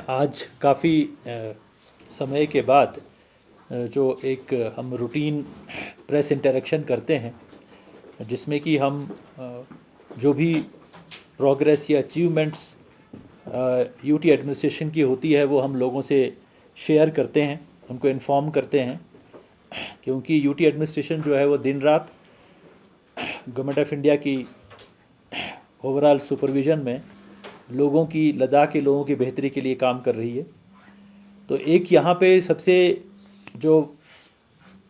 आज काफ़ी समय के बाद जो एक हम रूटीन प्रेस इंटरेक्शन करते हैं जिसमें कि हम जो भी प्रोग्रेस या अचीवमेंट्स यूटी एडमिनिस्ट्रेशन की होती है वो हम लोगों से शेयर करते हैं, उनको इन्फॉर्म करते हैं, क्योंकि यूटी एडमिनिस्ट्रेशन जो है वो दिन रात गवर्नमेंट ऑफ इंडिया की ओवरऑल सुपरविज़न में लोगों की, लद्दाख के लोगों की बेहतरी के लिए काम कर रही है। तो एक यहाँ पे सबसे जो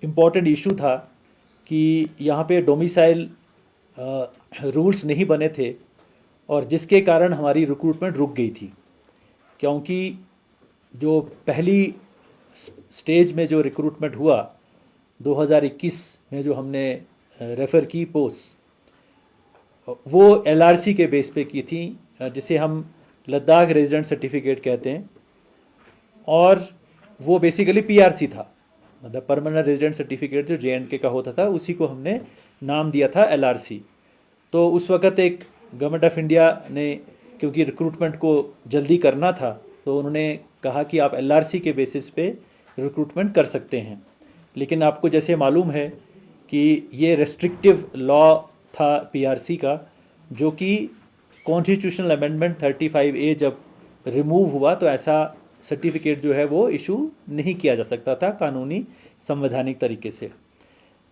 इम्पोर्टेंट इशू था कि यहाँ पे डोमिसाइल रूल्स नहीं बने थे और जिसके कारण हमारी रिक्रूटमेंट रुक गई थी, क्योंकि जो पहली स्टेज में जो रिक्रूटमेंट हुआ 2021 में जो हमने रेफ़र की पोस्ट वो एलआरसी के बेस पे की थी, जिसे हम लद्दाख रेजिडेंट सर्टिफिकेट कहते हैं, और वो बेसिकली पीआरसी था, मतलब परमानेंट रेजिडेंट सर्टिफिकेट जो जेएंडके का होता था उसी को हमने नाम दिया था एलआरसी। तो उस वक़्त एक गवर्नमेंट ऑफ इंडिया ने, क्योंकि रिक्रूटमेंट को जल्दी करना था, तो उन्होंने कहा कि आप एलआरसी के बेसिस पे रिक्रूटमेंट कर सकते हैं। लेकिन आपको जैसे मालूम है कि ये रेस्ट्रिक्टिव लॉ था पीआरसी का, जो कि कॉन्स्टिट्यूशनल अमेंडमेंट 35A जब रिमूव हुआ तो ऐसा सर्टिफिकेट जो है वो इशू नहीं किया जा सकता था कानूनी संवैधानिक तरीके से।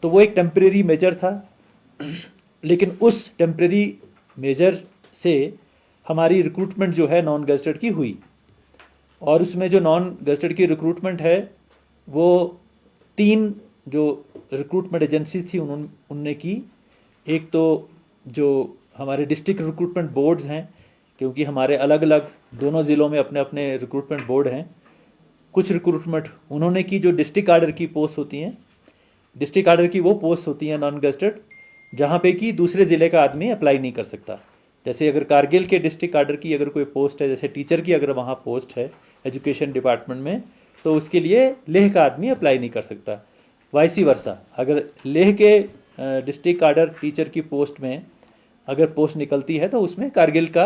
तो वो एक टेम्परेरी मेजर था, लेकिन उस टेम्परेरी मेजर से हमारी रिक्रूटमेंट जो है नॉन गजेटेड की हुई, और उसमें जो नॉन गजेटेड की रिक्रूटमेंट है वो 3 जो रिक्रूटमेंट एजेंसी थी उनने की। एक तो जो हमारे डिस्ट्रिक्ट रिक्रूटमेंट बोर्ड्स हैं, क्योंकि हमारे अलग अलग दोनों ज़िलों में अपने अपने रिक्रूटमेंट बोर्ड हैं, कुछ रिक्रूटमेंट उन्होंने की जो डिस्ट्रिक्ट आर्डर की पोस्ट होती हैं। डिस्ट्रिक्ट आर्डर की वो पोस्ट होती हैं नॉन गजेटेड जहाँ पे कि दूसरे ज़िले का आदमी अप्लाई नहीं कर सकता। जैसे अगर कारगिल के डिस्ट्रिक्ट आर्डर की अगर कोई पोस्ट है, जैसे टीचर की अगर वहाँ पोस्ट है एजुकेशन डिपार्टमेंट में, तो उसके लिए लेह का आदमी अप्लाई नहीं कर सकता। वाइसी वर्सा, अगर लेह के डिस्ट्रिक्ट आर्डर टीचर की पोस्ट में अगर पोस्ट निकलती है तो उसमें कारगिल का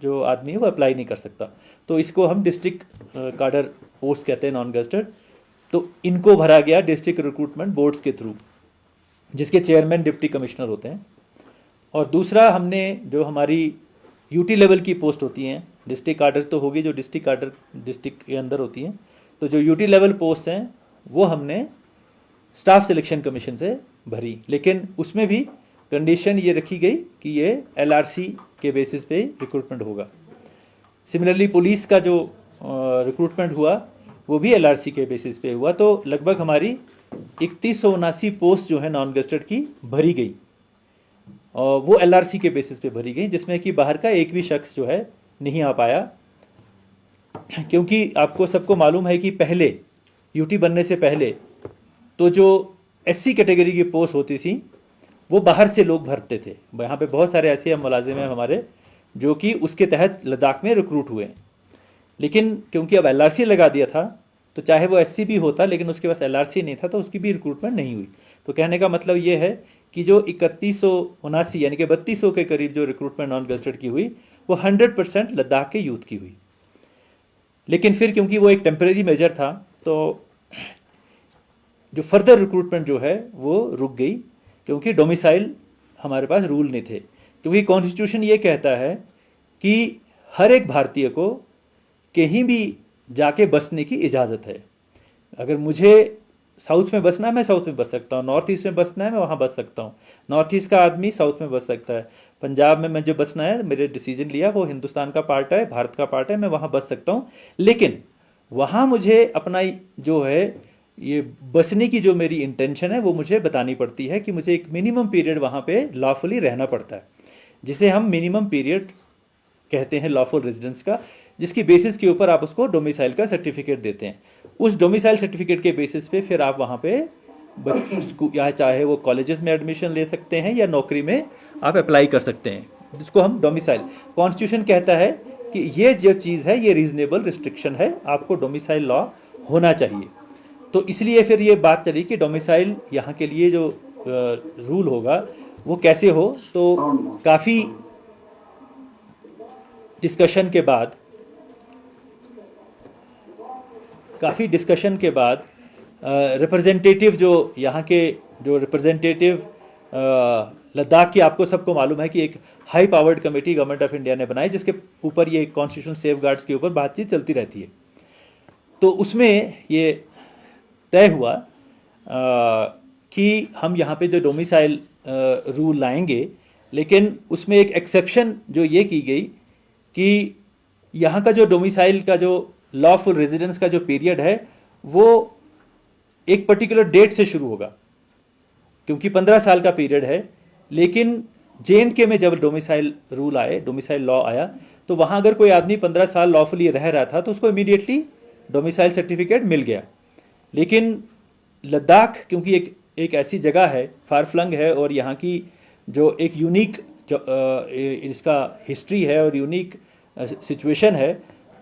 जो आदमी है वो अप्लाई नहीं कर सकता। तो इसको हम डिस्ट्रिक्ट कार्डर पोस्ट कहते हैं नॉन गजेटेड। तो इनको भरा गया डिस्ट्रिक्ट रिक्रूटमेंट बोर्ड्स के थ्रू, जिसके चेयरमैन डिप्टी कमिश्नर होते हैं। और दूसरा हमने जो हमारी यूटी लेवल की पोस्ट होती हैं, डिस्ट्रिक्ट कार्डर तो होगी जो डिस्ट्रिक्ट कार्डर डिस्ट्रिक्ट के अंदर होती हैं, तो जो यूटी लेवल पोस्ट हैं वो हमने स्टाफ सिलेक्शन कमीशन से भरी। लेकिन उसमें भी कंडीशन ये रखी गई कि ये एलआरसी के बेसिस पे रिक्रूटमेंट होगा। सिमिलरली पुलिस का जो रिक्रूटमेंट हुआ वो भी एलआरसी के बेसिस पे हुआ। तो लगभग हमारी 3179 पोस्ट जो है नॉन गजेटेड की भरी गई, और वो एलआरसी के बेसिस पे भरी गई, जिसमें कि बाहर का एक भी शख्स जो है नहीं आ पाया। क्योंकि आपको सबको मालूम है कि पहले यूटी बनने से पहले तो जो एससी कैटेगरी की पोस्ट होती थी वो बाहर से लोग भरते थे। यहाँ पे बहुत सारे ऐसे मुलाजिम हैं हमारे जो कि उसके तहत लद्दाख में रिक्रूट हुए। लेकिन क्योंकि अब एलआरसी लगा दिया था, तो चाहे वो एससी भी होता लेकिन उसके पास एलआरसी नहीं था, तो उसकी भी रिक्रूटमेंट नहीं हुई। तो कहने का मतलब ये है कि जो 3179 यानी कि 3200 के करीब जो रिक्रूटमेंट नॉन गजेटेड की हुई वो 100% लद्दाख के यूथ की हुई। लेकिन फिर क्योंकि वो एक टेम्परेरी मेजर था, तो जो फर्दर रिक्रूटमेंट जो है वो रुक गई, क्योंकि डोमिसाइल हमारे पास रूल नहीं थे। क्योंकि कॉन्स्टिट्यूशन ये कहता है कि हर एक भारतीय को कहीं भी जाके बसने की इजाज़त है। अगर मुझे साउथ में बसना है मैं साउथ में बस सकता हूँ, नॉर्थ ईस्ट में बसना है मैं वहाँ बस सकता हूँ, नॉर्थ ईस्ट का आदमी साउथ में बस सकता है, पंजाब में मुझे बसना है, मेरे डिसीजन लिया वो हिंदुस्तान का पार्ट है, भारत का पार्ट है, मैं वहाँ बस सकता हूँ। लेकिन वहाँ मुझे अपना जो है ये बसने की जो मेरी इंटेंशन है वो मुझे बतानी पड़ती है कि मुझे एक मिनिमम पीरियड वहाँ पे लॉफुली रहना पड़ता है, जिसे हम मिनिमम पीरियड कहते हैं लॉफुल रेजिडेंस का, जिसकी बेसिस के ऊपर आप उसको डोमिसाइल का सर्टिफिकेट देते हैं। उस डोमिसाइल सर्टिफिकेट के बेसिस पे फिर आप वहाँ पे या चाहे वो कॉलेजेस में एडमिशन ले सकते हैं या नौकरी में आप अप्लाई कर सकते हैं, जिसको हम डोमिसाइल। कॉन्स्टिट्यूशन कहता है कि ये जो चीज़ है ये रीजनेबल रिस्ट्रिक्शन है, आपको डोमिसाइल लॉ होना चाहिए। तो इसलिए फिर ये बात चली कि डोमिसाइल यहाँ के लिए जो रूल होगा वो कैसे हो। तो काफ़ी डिस्कशन के बाद काफ़ी डिस्कशन के बाद रिप्रेजेंटेटिव जो यहाँ के जो रिप्रेजेंटेटिव लद्दाख की, आपको सबको मालूम है कि एक high powered committee government of India ने बनाई जिसके ऊपर ये कॉन्स्टिट्यूशनल सेफगार्ड्स के ऊपर बातचीत चलती रहती है। तो उसमें ये तय हुआ कि हम यहाँ पे जो डोमिसाइल रूल लाएंगे, लेकिन उसमें एक एक्सेप्शन जो ये की गई कि यहाँ का जो डोमिसाइल का जो लॉफुल रेजिडेंस का जो पीरियड है वो एक पर्टिकुलर डेट से शुरू होगा, क्योंकि 15 साल का पीरियड है। लेकिन JNK में जब डोमिसाइल रूल आए, डोमिसाइल लॉ आया, तो वहाँ अगर कोई आदमी 15 साल लॉफुली रह रहा था तो उसको इमीडिएटली डोमिसाइल सर्टिफिकेट मिल गया। लेकिन लद्दाख क्योंकि एक ऐसी जगह है, फार फ्लंग है, और यहाँ की जो एक यूनिक इसका हिस्ट्री है और यूनिक सिचुएशन है,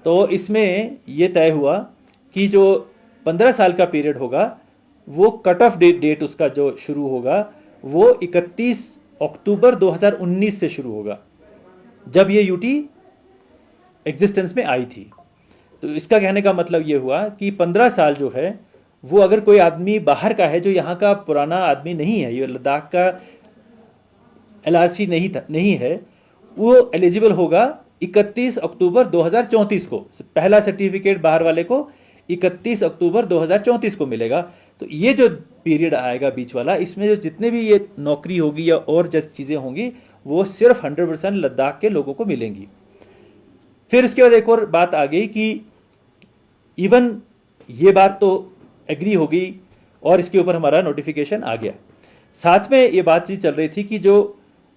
तो इसमें ये तय हुआ कि जो 15 साल का पीरियड होगा वो कट ऑफ डेट उसका जो शुरू होगा वो 31 अक्टूबर 2019 से शुरू होगा, जब ये यूटी एग्जिस्टेंस में आई थी। तो इसका कहने का मतलब ये हुआ कि 15 साल जो है वो अगर कोई आदमी बाहर का है जो यहाँ का पुराना आदमी नहीं है, ये लद्दाख का LRC नहीं है, वो एलिजिबल होगा 31 अक्टूबर 2034 को। पहला सर्टिफिकेट बाहर वाले को 31 अक्टूबर 2034 को मिलेगा। तो ये जो पीरियड आएगा बीच वाला, इसमें जो जितने भी ये नौकरी होगी या और जो चीज़ें होंगी वो सिर्फ 100% लद्दाख के लोगों को मिलेंगी। फिर इसके बाद एक और बात आ गई कि इवन ये बात तो एग्री हो गई और इसके ऊपर हमारा नोटिफिकेशन आ गया। साथ में ये बातचीत चल रही थी कि जो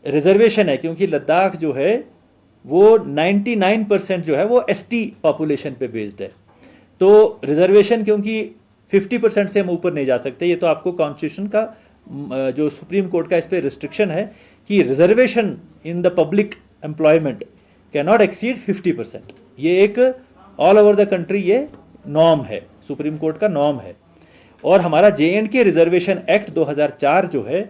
रिजर्वेशन है, क्योंकि लद्दाख जो है वो 99% जो है वो ST पॉपुलेशन पे बेस्ड है, तो रिजर्वेशन क्योंकि 50% से हम ऊपर नहीं जा सकते। ये तो आपको कॉन्स्टिट्यूशन का जो सुप्रीम कोर्ट का इस पर रिस्ट्रिक्शन है कि reservation in the public employment can not exceed 50%। ये एक ऑल ओवर द कंट्री ये नॉर्म है, सुप्रीम कोर्ट का नॉर्म है। और हमारा JNK रिजर्वेशन एक्ट 2004 जो है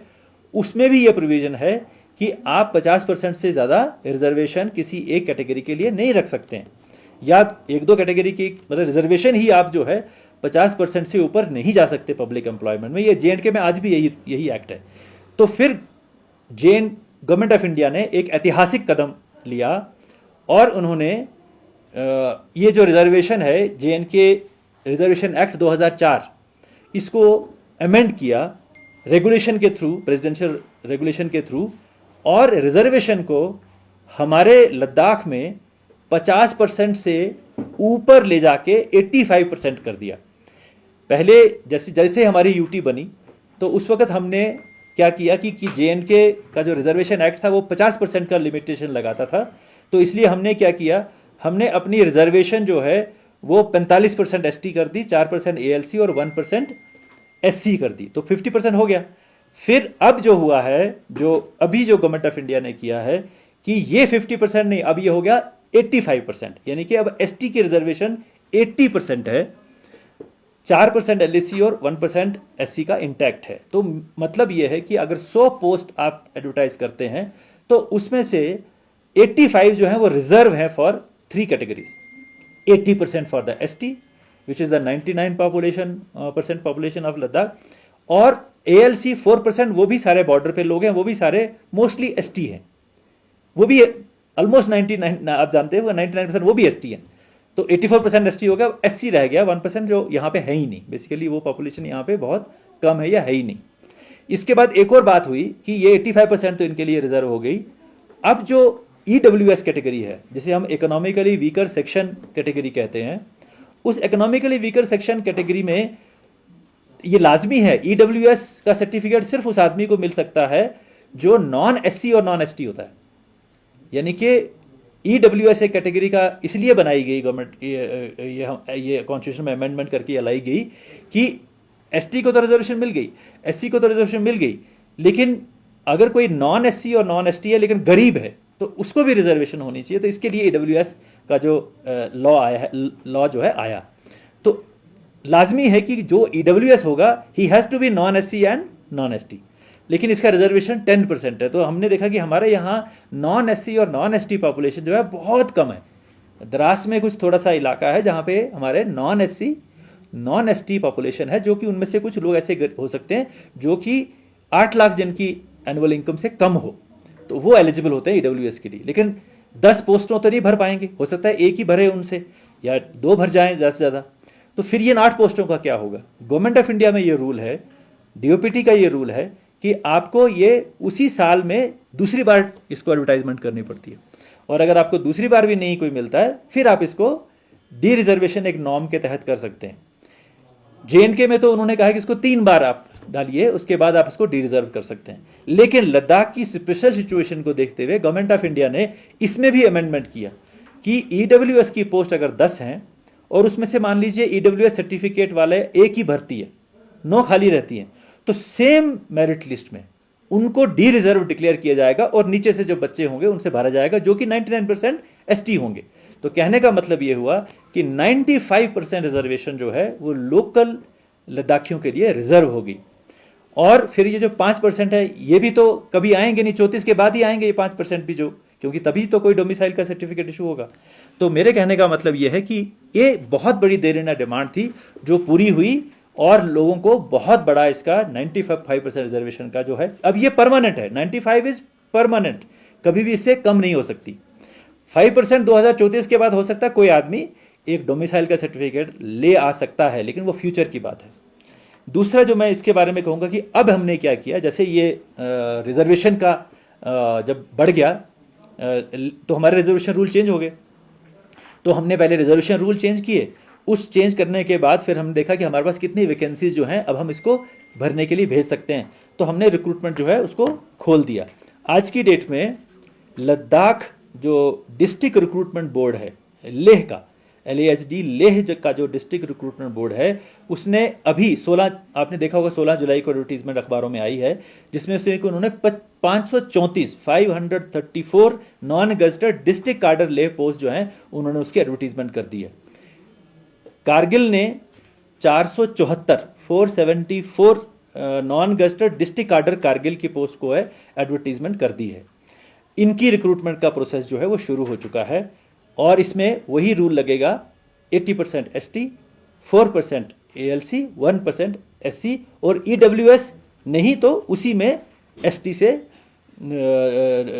उसमें भी ये प्रोविजन है कि आप 50% से ज़्यादा रिजर्वेशन किसी एक कैटेगरी के लिए नहीं रख सकते हैं, या एक दो कैटेगरी की मतलब रिजर्वेशन ही आप जो है 50% से ऊपर नहीं जा सकते पब्लिक एम्प्लॉयमेंट में। ये JNK में आज भी यही एक्ट है। तो फिर गवर्नमेंट ऑफ इंडिया ने एक ऐतिहासिक कदम लिया और उन्होंने ये जो रिजर्वेशन है JNK रिजर्वेशन एक्ट 2004 इसको अमेंड किया रेगुलेशन के थ्रू, प्रेसिडेंशियल रेगुलेशन के थ्रू, और रिजर्वेशन को हमारे लद्दाख में 50% से ऊपर ले जाके 85% कर दिया। पहले जैसे हमारी यूटी बनी तो उस वक्त हमने क्या किया कि JNK का जो रिजर्वेशन एक्ट था वो 50% का लिमिटेशन लगाता था। तो इसलिए हमने क्या किया, हमने अपनी रिजर्वेशन जो है वो 45% ST कर दी, 4% ALC और 1% SC कर दी, तो 50% हो गया। फिर अब जो हुआ है, जो अभी जो गवर्नमेंट ऑफ इंडिया ने किया है कि ये 50% नहीं, अब ये हो गया 85%, यानी कि अब ST की रिजर्वेशन 80% है, 4% LAC और 1% SC का इंटैक्ट है। तो मतलब ये है कि अगर 100 पोस्ट आप एडवर्टाइज करते हैं तो उसमें से 85 जो है वो रिजर्व है for 3 categories, 80% for the ST which is the 99% population of Ladakh, और ALC 4%, वो भी सारे बॉर्डर पे लोग हैं, वो भी सारे मोस्टली ST हैं, वो भी ऑलमोस्ट 99, आप जानते हैं 99% वो भी ST हैं। तो 84% ST हो गया, SC रह गया 1% जो यहाँ पे है ही नहीं, बेसिकली वो पॉपुलेशन यहाँ पे बहुत कम है या है ही नहीं। इसके बाद एक और बात हुई कि ये 85% तो इनके लिए रिजर्व हो गई। अब जो EWS कैटेगरी है, जिसे हम इकोनॉमिकली वीकर सेक्शन कैटेगरी कहते हैं, उस इकोनॉमिकली वीकर सेक्शन कैटेगरी में ये लाजमी है, EWS का सर्टिफिकेट सिर्फ उस आदमी को मिल सकता है जो नॉन SC और नॉन ST होता है। यानी कि EWS एक कैटेगरी का इसलिए बनाई गई गवर्नमेंट, ये कॉन्स्टिट्यूशन में अमेंडमेंट करके लाई गई कि ST को तो रिजर्वेशन मिल गई, SC को तो रिजर्वेशन मिल गई, लेकिन अगर कोई नॉन SC और नॉन ST है लेकिन गरीब है तो उसको भी रिजर्वेशन होनी चाहिए। तो इसके लिए EWS का जो लॉ आया है, लॉ जो है आया, तो लाजमी है कि जो EWS होगा ही has to be non SC and non ST, लेकिन इसका रिजर्वेशन 10% है। तो हमने देखा कि हमारे यहाँ नॉन SC और नॉन ST पॉपुलेशन जो है बहुत कम है। द्रास में कुछ थोड़ा सा इलाका है जहाँ पे हमारे non SC non ST population है, जो कि उनमें से कुछ लोग ऐसे हो सकते हैं जो कि 8 लाख जिनकी एनुअल इनकम से कम हो, तो वो एलिजिबल होते हैं ईडब्ल्यूएस के लिए। लेकिन 10 पोस्टों तो नहीं भर पाएंगे, हो सकता है एक ही भरे उनसे, या 2 भर जाएं ज़्यादा से ज़्यादा। तो फिर ये 8 पोस्टों का क्या होगा? गवर्नमेंट ऑफ इंडिया में ये रूल है, डीओपीटी का ये रूल है कि आपको ये उसी साल में दूसरी बार इसको एडवर्टाइजमेंट करनी पड़ती है, और अगर आपको दूसरी बार भी नहीं कोई मिलता है, फिर आप इसको डी रिजर्वेशन एक नॉर्म के तहत कर सकते हैं। जेएनके में तो उन्होंने कहा कि इसको 3 बार आप डालिए, उसके बाद आप इसको डी रिजर्व कर सकते हैं। लेकिन लद्दाख की स्पेशल सिचुएशन को देखते हुए गवर्नमेंट ऑफ इंडिया ने इसमें भी अमेंडमेंट किया कि ईडब्ल्यूएस की पोस्ट अगर 10 हैं और उसमें से मान लीजिए ईडब्ल्यूएस सर्टिफिकेट वाले एक ही भर्ती है, 9 खाली रहती हैं, तो सेम मेरिट लिस्ट में उनको डी रिजर्व डिक्लेयर किया जाएगा और नीचे से जो बच्चे होंगे उनसे भरा जाएगा, जो कि 99% एसटी होंगे। तो कहने का मतलब ये हुआ कि 95% रिजर्वेशन जो है वो लोकल लद्दाखियों के लिए रिजर्व होगी। और फिर ये जो 5% है, ये भी तो कभी आएंगे नहीं, 34 के बाद ही आएंगे ये 5% भी, जो क्योंकि तभी तो कोई डोमिसाइल का सर्टिफिकेट इशू होगा। तो मेरे कहने का मतलब ये है कि ये बहुत बड़ी देरीना डिमांड थी जो पूरी हुई, और लोगों को बहुत बड़ा इसका 95% रिजर्वेशन का जो है, अब ये परमानेंट है, 95 इज परमानेंट, कभी भी इससे कम नहीं हो सकती। 5% 2034 के बाद हो सकता है कोई आदमी एक डोमिसाइल का सर्टिफिकेट ले आ सकता है, लेकिन वो फ्यूचर की बात है। दूसरा जो मैं इसके बारे में कहूँगा कि अब हमने क्या किया, जैसे ये रिजर्वेशन का जब बढ़ गया तो हमारे रिजर्वेशन रूल चेंज हो गए। तो हमने पहले रिजर्वेशन रूल चेंज किए, उस चेंज करने के बाद फिर हमने देखा कि हमारे पास कितनी वैकेंसीज जो हैं अब हम इसको भरने के लिए भेज सकते हैं, तो हमने रिक्रूटमेंट जो है उसको खोल दिया। आज की डेट में लद्दाख जो डिस्ट्रिक्ट रिक्रूटमेंट बोर्ड है लेह का, LAHD लेह का जो डिस्ट्रिक्ट रिक्रूटमेंट बोर्ड है, उसने अभी 16, आपने देखा होगा 16 जुलाई को एडवर्टीजमेंट अखबारों में आई है, जिसमें से उन्होंने 534 नॉन गजटेड डिस्ट्रिक्ट कार्डर लेह पोस्ट जो हैं उन्होंने उसकी एडवर्टीजमेंट कर दी है। कारगिल ने 474 नॉन गजटेड डिस्ट्रिक्ट कार्डर कारगिल की पोस्ट को है एडवर्टीजमेंट कर दी है। इनकी रिक्रूटमेंट का प्रोसेस जो है वो शुरू हो चुका है, और इसमें वही रूल लगेगा, 80% ST, 4% ALC, 1% SC, और EWS नहीं तो उसी में ST से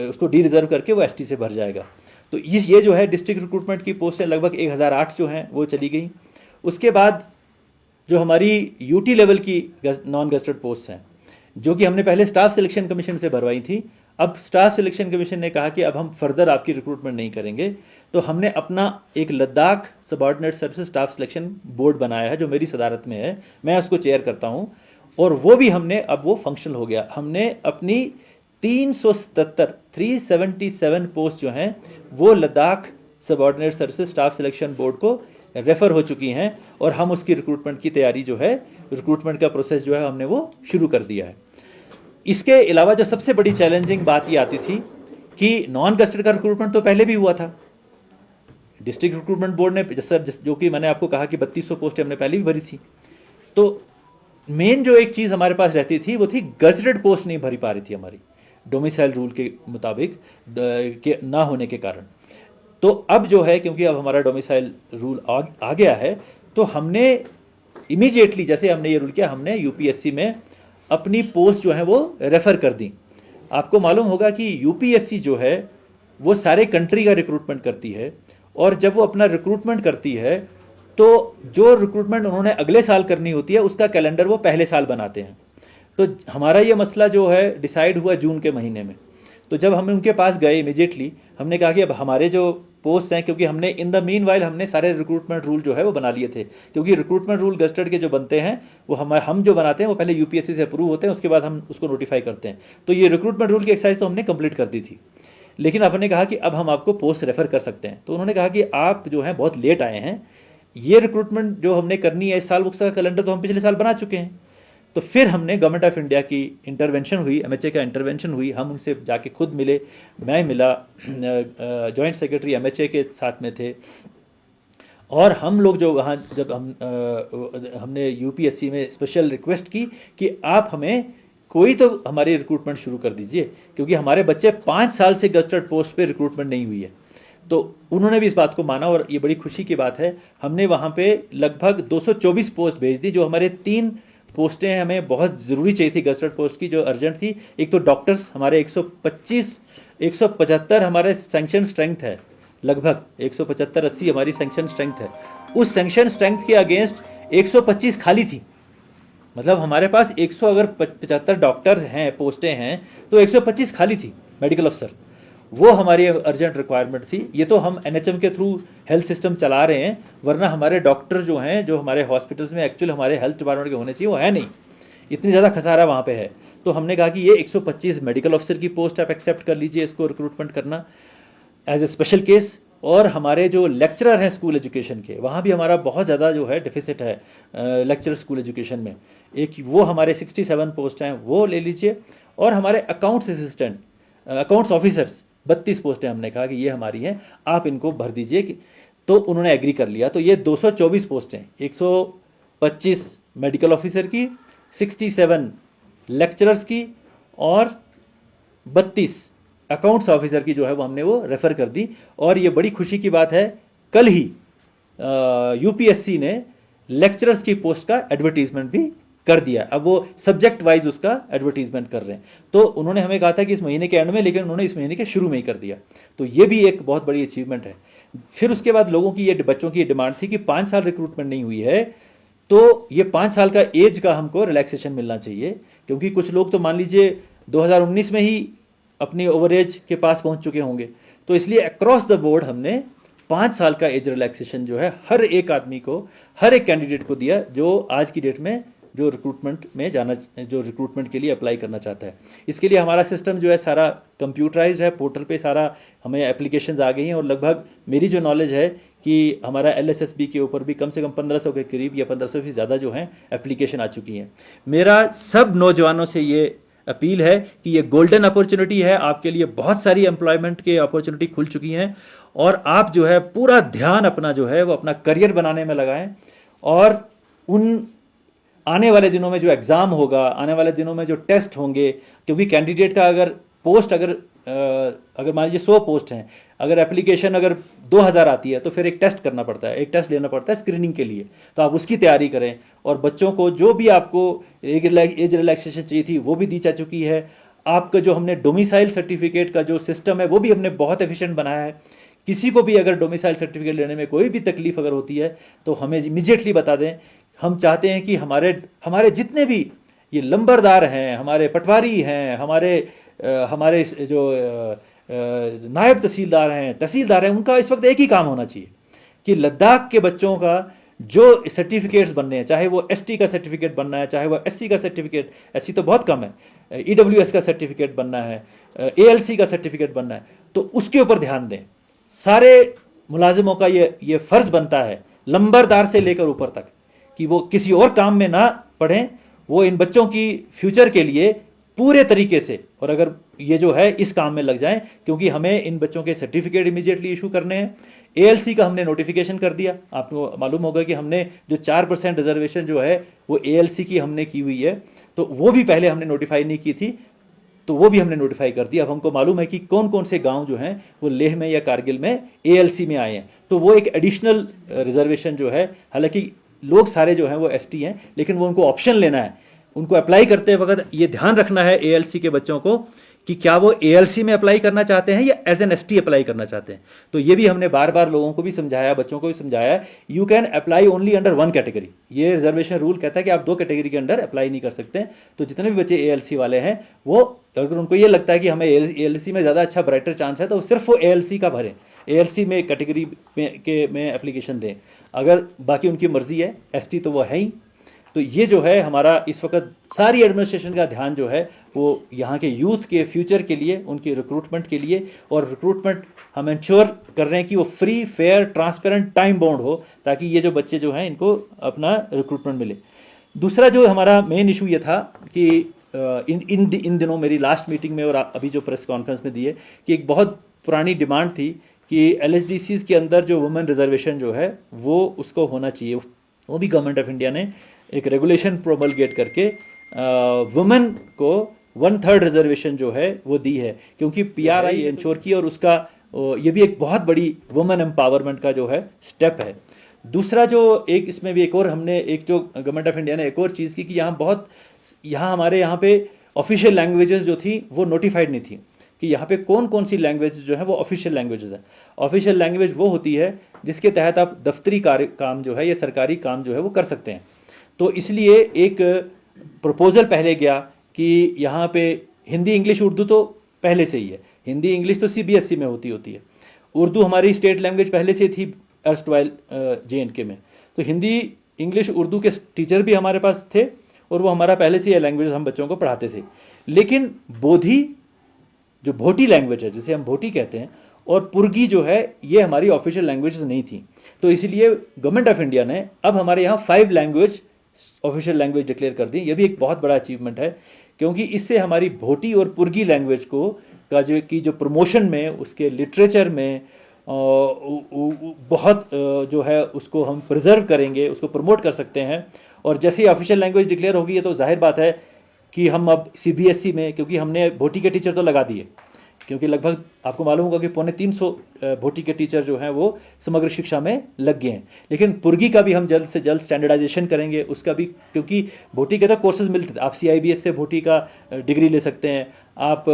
उसको डी रिजर्व करके वो ST से भर जाएगा। तो ये जो है डिस्ट्रिक्ट रिक्रूटमेंट की पोस्टें लगभग 1008 जो हैं वो चली गई। उसके बाद जो हमारी यूटी लेवल की नॉन गजटेड पोस्ट हैं, जो कि हमने पहले स्टाफ सिलेक्शन कमीशन से भरवाई थी, अब स्टाफ सिलेक्शन कमीशन ने कहा कि अब हम फर्दर आपकी रिक्रूटमेंट नहीं करेंगे, तो हमने अपना एक Ladakh subordinate services staff selection board बनाया है जो मेरी सदारत में है, मैं उसको चेयर करता हूं, और वो भी हमने अब वो फंक्शनल हो गया। हमने अपनी 377 पोस्ट जो हैं वो Ladakh subordinate services staff selection board को रेफर हो चुकी हैं, और हम उसकी रिक्रूटमेंट की तैयारी जो है, रिक्रूटमेंट का प्रोसेस जो है हमने वो शुरू कर दिया है। इसके अलावा जो सबसे बड़ी चैलेंजिंग बात ये आती थी कि नॉन गजटेड का रिक्रूटमेंट तो पहले भी हुआ था, डिस्ट्रिक्ट रिक्रूटमेंट बोर्ड ने जो कि मैंने आपको कहा कि 3200 पोस्टें हमने पहले भी भरी थी। तो मेन जो एक चीज़ हमारे पास रहती थी वो थी गजटेड पोस्ट नहीं भरी पा रही थी हमारी, डोमिसाइल रूल के मुताबिक के ना होने के कारण। तो अब जो है, क्योंकि अब हमारा डोमिसाइल रूल आ गया है, तो हमने इमीडिएटली जैसे हमने ये रूल किया, हमने यूपीएससी में अपनी पोस्ट जो है वो रेफर कर दी। आपको मालूम होगा कि यूपीएससी जो है वो सारे कंट्री का रिक्रूटमेंट करती है, और जब वो अपना रिक्रूटमेंट करती है तो जो रिक्रूटमेंट उन्होंने अगले साल करनी होती है उसका कैलेंडर वो पहले साल बनाते हैं। तो हमारा ये मसला जो है डिसाइड हुआ जून के महीने में। तो जब हम उनके पास गए इमीडिएटली, हमने कहा कि अब हमारे जो पोस्ट हैं, क्योंकि हमने इन द मीन वाइल हमने सारे रिक्रूटमेंट रूल जो है वो बना लिए थे, क्योंकि रिक्रूटमेंट रूल गजटेड के जो बनते हैं वो हम जो बनाते हैं वो पहले यूपीएससी से अप्रूव होते हैं, उसके बाद हम उसको नोटिफाई करते हैं। तो ये रिक्रूटमेंट रूल की एक्सरसाइज तो हमने कंप्लीट कर दी थी, लेकिन आपने कहा कि अब हम आपको पोस्ट रेफर कर सकते हैं। तो उन्होंने कहा कि आप जो हैं बहुत लेट आए हैं, ये रिक्रूटमेंट जो हमने करनी है इस साल, उसका कैलेंडर तो हम पिछले साल बना चुके हैं। तो फिर हमने गवर्नमेंट ऑफ इंडिया की इंटरवेंशन हुई, एमएचए का इंटरवेंशन हुई, हम उनसे जाके खुद मिले, मैं मिला, जॉइंट सेक्रेटरी एमएचए के साथ में थे, और हम लोग जो वहाँ जब हमने यूपीएससी में स्पेशल रिक्वेस्ट की कि आप हमें कोई तो हमारी रिक्रूटमेंट शुरू कर दीजिए, क्योंकि हमारे बच्चे 5 साल से गजटेड पोस्ट पे रिक्रूटमेंट नहीं हुई है। तो उन्होंने भी इस बात को माना और ये बड़ी खुशी की बात है। हमने वहाँ पे लगभग 224 पोस्ट भेज दी। जो हमारे 3 पोस्टें हमें बहुत ज़रूरी चाहिए थी गजटेड पोस्ट की, जो अर्जेंट थी। एक तो डॉक्टर्स, हमारे 175 हमारे सैंक्शन स्ट्रेंथ है, लगभग 175-80 हमारी सैंक्शन स्ट्रेंथ है। उस सैंक्शन स्ट्रेंथ के अगेंस्ट 125 खाली थी। मतलब हमारे पास 100 अगर 75 डॉक्टर हैं, पोस्टें हैं, तो 125 खाली थी मेडिकल अफसर। वो हमारी अर्जेंट रिक्वायरमेंट थी। ये तो हम एनएचएम के थ्रू हेल्थ सिस्टम चला रहे हैं, वरना हमारे डॉक्टर जो हैं, जो हमारे हॉस्पिटल्स में एक्चुअल हमारे हेल्थ डिपार्टमेंट के होने चाहिए, वो है नहीं। इतनी ज़्यादा खसारा वहाँ पे है। तो हमने कहा कि ये 125 मेडिकल ऑफिसर की पोस्ट आप एक्सेप्ट कर लीजिए, इसको रिक्रूटमेंट करना एज ए स्पेशल केस। और हमारे जो लेक्चरर हैं स्कूल एजुकेशन के, वहाँ भी हमारा बहुत ज़्यादा जो है डिफिसिट है लेक्चरर स्कूल एजुकेशन में। एक वो हमारे 67 पोस्ट हैं, वो ले लीजिए। और हमारे अकाउंट्स असिस्टेंट, अकाउंट्स ऑफिसर्स 32 पोस्टें हमने कहा कि ये हमारी हैं, आप इनको भर दीजिए। तो उन्होंने एग्री कर लिया। तो ये 224 पोस्टें, 125 मेडिकल ऑफिसर की, 67 लेक्चरर्स की और 32 अकाउंट्स ऑफिसर की जो है वो हमने वो रेफर कर दी। और ये बड़ी खुशी की बात है, कल ही यूपीएससी ने लेक्चरर्स की पोस्ट का एडवर्टीजमेंट भी कर दिया। अब वो सब्जेक्ट वाइज उसका एडवर्टीजमेंट कर रहे हैं। तो उन्होंने हमें कहा था कि इस महीने के एंड में, लेकिन उन्होंने इस महीने के शुरू में ही कर दिया। तो ये भी एक बहुत बड़ी अचीवमेंट है। फिर उसके बाद लोगों की ये, बच्चों की ये डिमांड थी कि 5 साल रिक्रूटमेंट नहीं हुई है, तो ये 5 साल का एज का हमको रिलैक्सेशन मिलना चाहिए। क्योंकि कुछ लोग तो मान लीजिए 2019 में ही अपनी ओवर एज के पास पहुंच चुके होंगे। तो इसलिए अक्रॉस द बोर्ड हमने 5 साल का एज रिलैक्सेशन जो है हर एक आदमी को, हर एक कैंडिडेट को दिया, जो आज की डेट में जो रिक्रूटमेंट में जाना, जो रिक्रूटमेंट के लिए अप्लाई करना चाहता है। इसके लिए हमारा सिस्टम जो है सारा कंप्यूटराइज्ड है। पोर्टल पे सारा हमें एप्लीकेशंस आ गई हैं। और लगभग मेरी जो नॉलेज है कि हमारा एलएसएसबी के ऊपर भी कम से कम 1500 के करीब या 1500 से ज़्यादा जो हैं एप्लीकेशन आ चुकी हैं। मेरा सब नौजवानों से ये अपील है कि ये गोल्डन अपॉर्चुनिटी है आपके लिए। बहुत सारी एम्प्लॉयमेंट के अपॉर्चुनिटी खुल चुकी हैं और आप जो है पूरा ध्यान अपना जो है वो अपना करियर बनाने में लगाएं। और उन आने वाले दिनों में जो एग्ज़ाम होगा, आने वाले दिनों में जो टेस्ट होंगे, क्योंकि कैंडिडेट का अगर पोस्ट अगर मान लीजिए 100 पोस्ट हैं, अगर एप्लीकेशन अगर 2000 आती है, तो फिर एक टेस्ट करना पड़ता है, एक टेस्ट लेना पड़ता है स्क्रीनिंग के लिए। तो आप उसकी तैयारी करें। और बच्चों को जो भी आपको एज रिलैक्सेशन चाहिए थी वो भी दी जा चुकी है। आपका जो हमने डोमिसाइल सर्टिफिकेट का जो सिस्टम है वो भी हमने बहुत एफिशिएंट बनाया है। किसी को भी अगर डोमिसाइल सर्टिफिकेट लेने में कोई भी तकलीफ अगर होती है तो हमें इमीडिएटली बता दें। हम चाहते हैं कि हमारे जितने भी ये लंबरदार हैं, हमारे पटवारी हैं, हमारे जो नायब तहसीलदार हैं, उनका इस वक्त एक ही काम होना चाहिए कि लद्दाख के बच्चों का जो सर्टिफिकेट्स बनने हैं, चाहे वो एसटी का सर्टिफिकेट बनना है, चाहे वो एससी का सर्टिफिकेट, एससी तो बहुत कम है, ईडब्ल्यूएस का सर्टिफिकेट बनना है, एएलसी का सर्टिफिकेट बनना है, तो उसके ऊपर ध्यान दें। सारे मुलाजिमों का ये फर्ज बनता है, लंबरदार से लेकर ऊपर तक, कि वो किसी और काम में ना पढ़ें, वो इन बच्चों की फ्यूचर के लिए पूरे तरीके से, और अगर ये जो है इस काम में लग जाएं, क्योंकि हमें इन बच्चों के सर्टिफिकेट इमीडिएटली इशू करने हैं। एएलसी का हमने नोटिफिकेशन कर दिया। आपको मालूम होगा कि हमने जो 4% रिजर्वेशन जो है वो एएलसी की हमने की हुई है, तो वो भी पहले हमने नोटिफाई नहीं की थी, तो वो भी हमने नोटिफाई कर दिया। अब हमको मालूम है कि कौन कौन से गांव जो हैं वो लेह में या कारगिल में एएलसी में आए हैं, तो वो एक एडिशनल रिजर्वेशन जो है, हालांकि लोग सारे जो हैं वो एसटी हैं, लेकिन वो उनको ऑप्शन लेना है। उनको अप्लाई करते वक्त ये ध्यान रखना है एएलसी के बच्चों को कि क्या वो एएलसी में अप्लाई करना चाहते हैं या एज एन एसटी अप्लाई करना चाहते हैं। तो ये भी हमने बार बार लोगों को भी समझाया, बच्चों को भी समझाया, you can apply only under 1 category. ये रिजर्वेशन रूल कहता है कि आप 2 कैटेगरी के अंडर अप्लाई नहीं कर सकते। तो जितने भी बच्चे एएलसी वाले हैं, वो अगर उनको ये लगता है कि हमें एएलसी में ज़्यादा अच्छा ब्राइटर चांस है, तो सिर्फ वो एएलसी का भरें, एएलसी में कैटेगरी में एप्लीकेशन दें। अगर बाकी उनकी मर्जी है, एसटी तो वो है ही। तो ये जो है हमारा इस वक्त सारी एडमिनिस्ट्रेशन का ध्यान जो है वो यहाँ के यूथ के फ्यूचर के लिए, उनके रिक्रूटमेंट के लिए, और रिक्रूटमेंट हम इंश्योर कर रहे हैं कि वो free, fair, transparent, time bound हो, ताकि ये जो बच्चे जो हैं इनको अपना रिक्रूटमेंट मिले। दूसरा जो हमारा मेन इशू ये था कि इन दिनों मेरी लास्ट मीटिंग में और अभी जो प्रेस कॉन्फ्रेंस में दी है, कि एक बहुत पुरानी डिमांड थी कि एलएचडीसीज के अंदर जो वुमेन रिजर्वेशन जो है वो उसको होना चाहिए। वो भी गवर्नमेंट ऑफ इंडिया ने एक रेगुलेशन प्रोमलगेट करके वुमेन को 1/3 रिजर्वेशन जो है वो दी है, क्योंकि पीआरआई इंश्योर की और उसका ये भी एक बहुत बड़ी वुमेन एम्पावरमेंट का जो है स्टेप है। दूसरा जो एक इसमें भी एक और हमने एक जो गवर्नमेंट ऑफ इंडिया ने एक और चीज़ की कि यहाँ हमारे यहाँ पे ऑफिशियल लैंग्वेजेस जो थी वो नोटिफाइड नहीं थी कि यहाँ पे कौन कौन सी लैंग्वेज जो है वो ऑफिशियल लैंग्वेजेस है। ऑफिशियल लैंग्वेज वो होती है जिसके तहत आप दफ्तरी कार्य काम जो है या सरकारी काम जो है वो कर सकते हैं। तो इसलिए एक प्रपोजल पहले गया कि यहाँ पे हिंदी इंग्लिश उर्दू तो पहले से ही है, हिंदी इंग्लिश तो CBSE में होती है, उर्दू हमारी स्टेट लैंग्वेज पहले से थी अर्स्टवाइल JNK में, तो हिंदी इंग्लिश उर्दू के टीचर भी हमारे पास थे और वो हमारा पहले से ये लैंग्वेज हम बच्चों को पढ़ाते थे। लेकिन बोधी जो भोटी लैंग्वेज है जिसे हम भोटी कहते हैं और पुर्गी जो है ये हमारी ऑफिशियल लैंग्वेजेस नहीं थी। तो इसलिए गवर्नमेंट ऑफ इंडिया ने अब हमारे यहाँ 5 लैंग्वेज ऑफिशियल लैंग्वेज डिक्लेयर कर दी। ये भी एक बहुत बड़ा अचीवमेंट है क्योंकि इससे हमारी भोटी और पुर्गी लैंग्वेज को की जो प्रमोशन में उसके लिटरेचर में बहुत जो है उसको हम प्रिजर्व करेंगे, उसको प्रमोट कर सकते हैं। और जैसे ही ऑफिशियल लैंग्वेज डिक्लेयर होगी तो जाहिर बात है कि हम अब CBSE में, क्योंकि हमने भोटी के टीचर तो लगा दिए, क्योंकि लगभग आपको मालूम होगा कि 350 भोटी के टीचर जो हैं वो समग्र शिक्षा में लग गए हैं। लेकिन पुर्गी का भी हम जल्द से जल्द स्टैंडर्डाइजेशन करेंगे उसका भी, क्योंकि भोटी के तो कोर्सेज मिलते थे। आप CIBS से भोटी का डिग्री ले सकते हैं, आप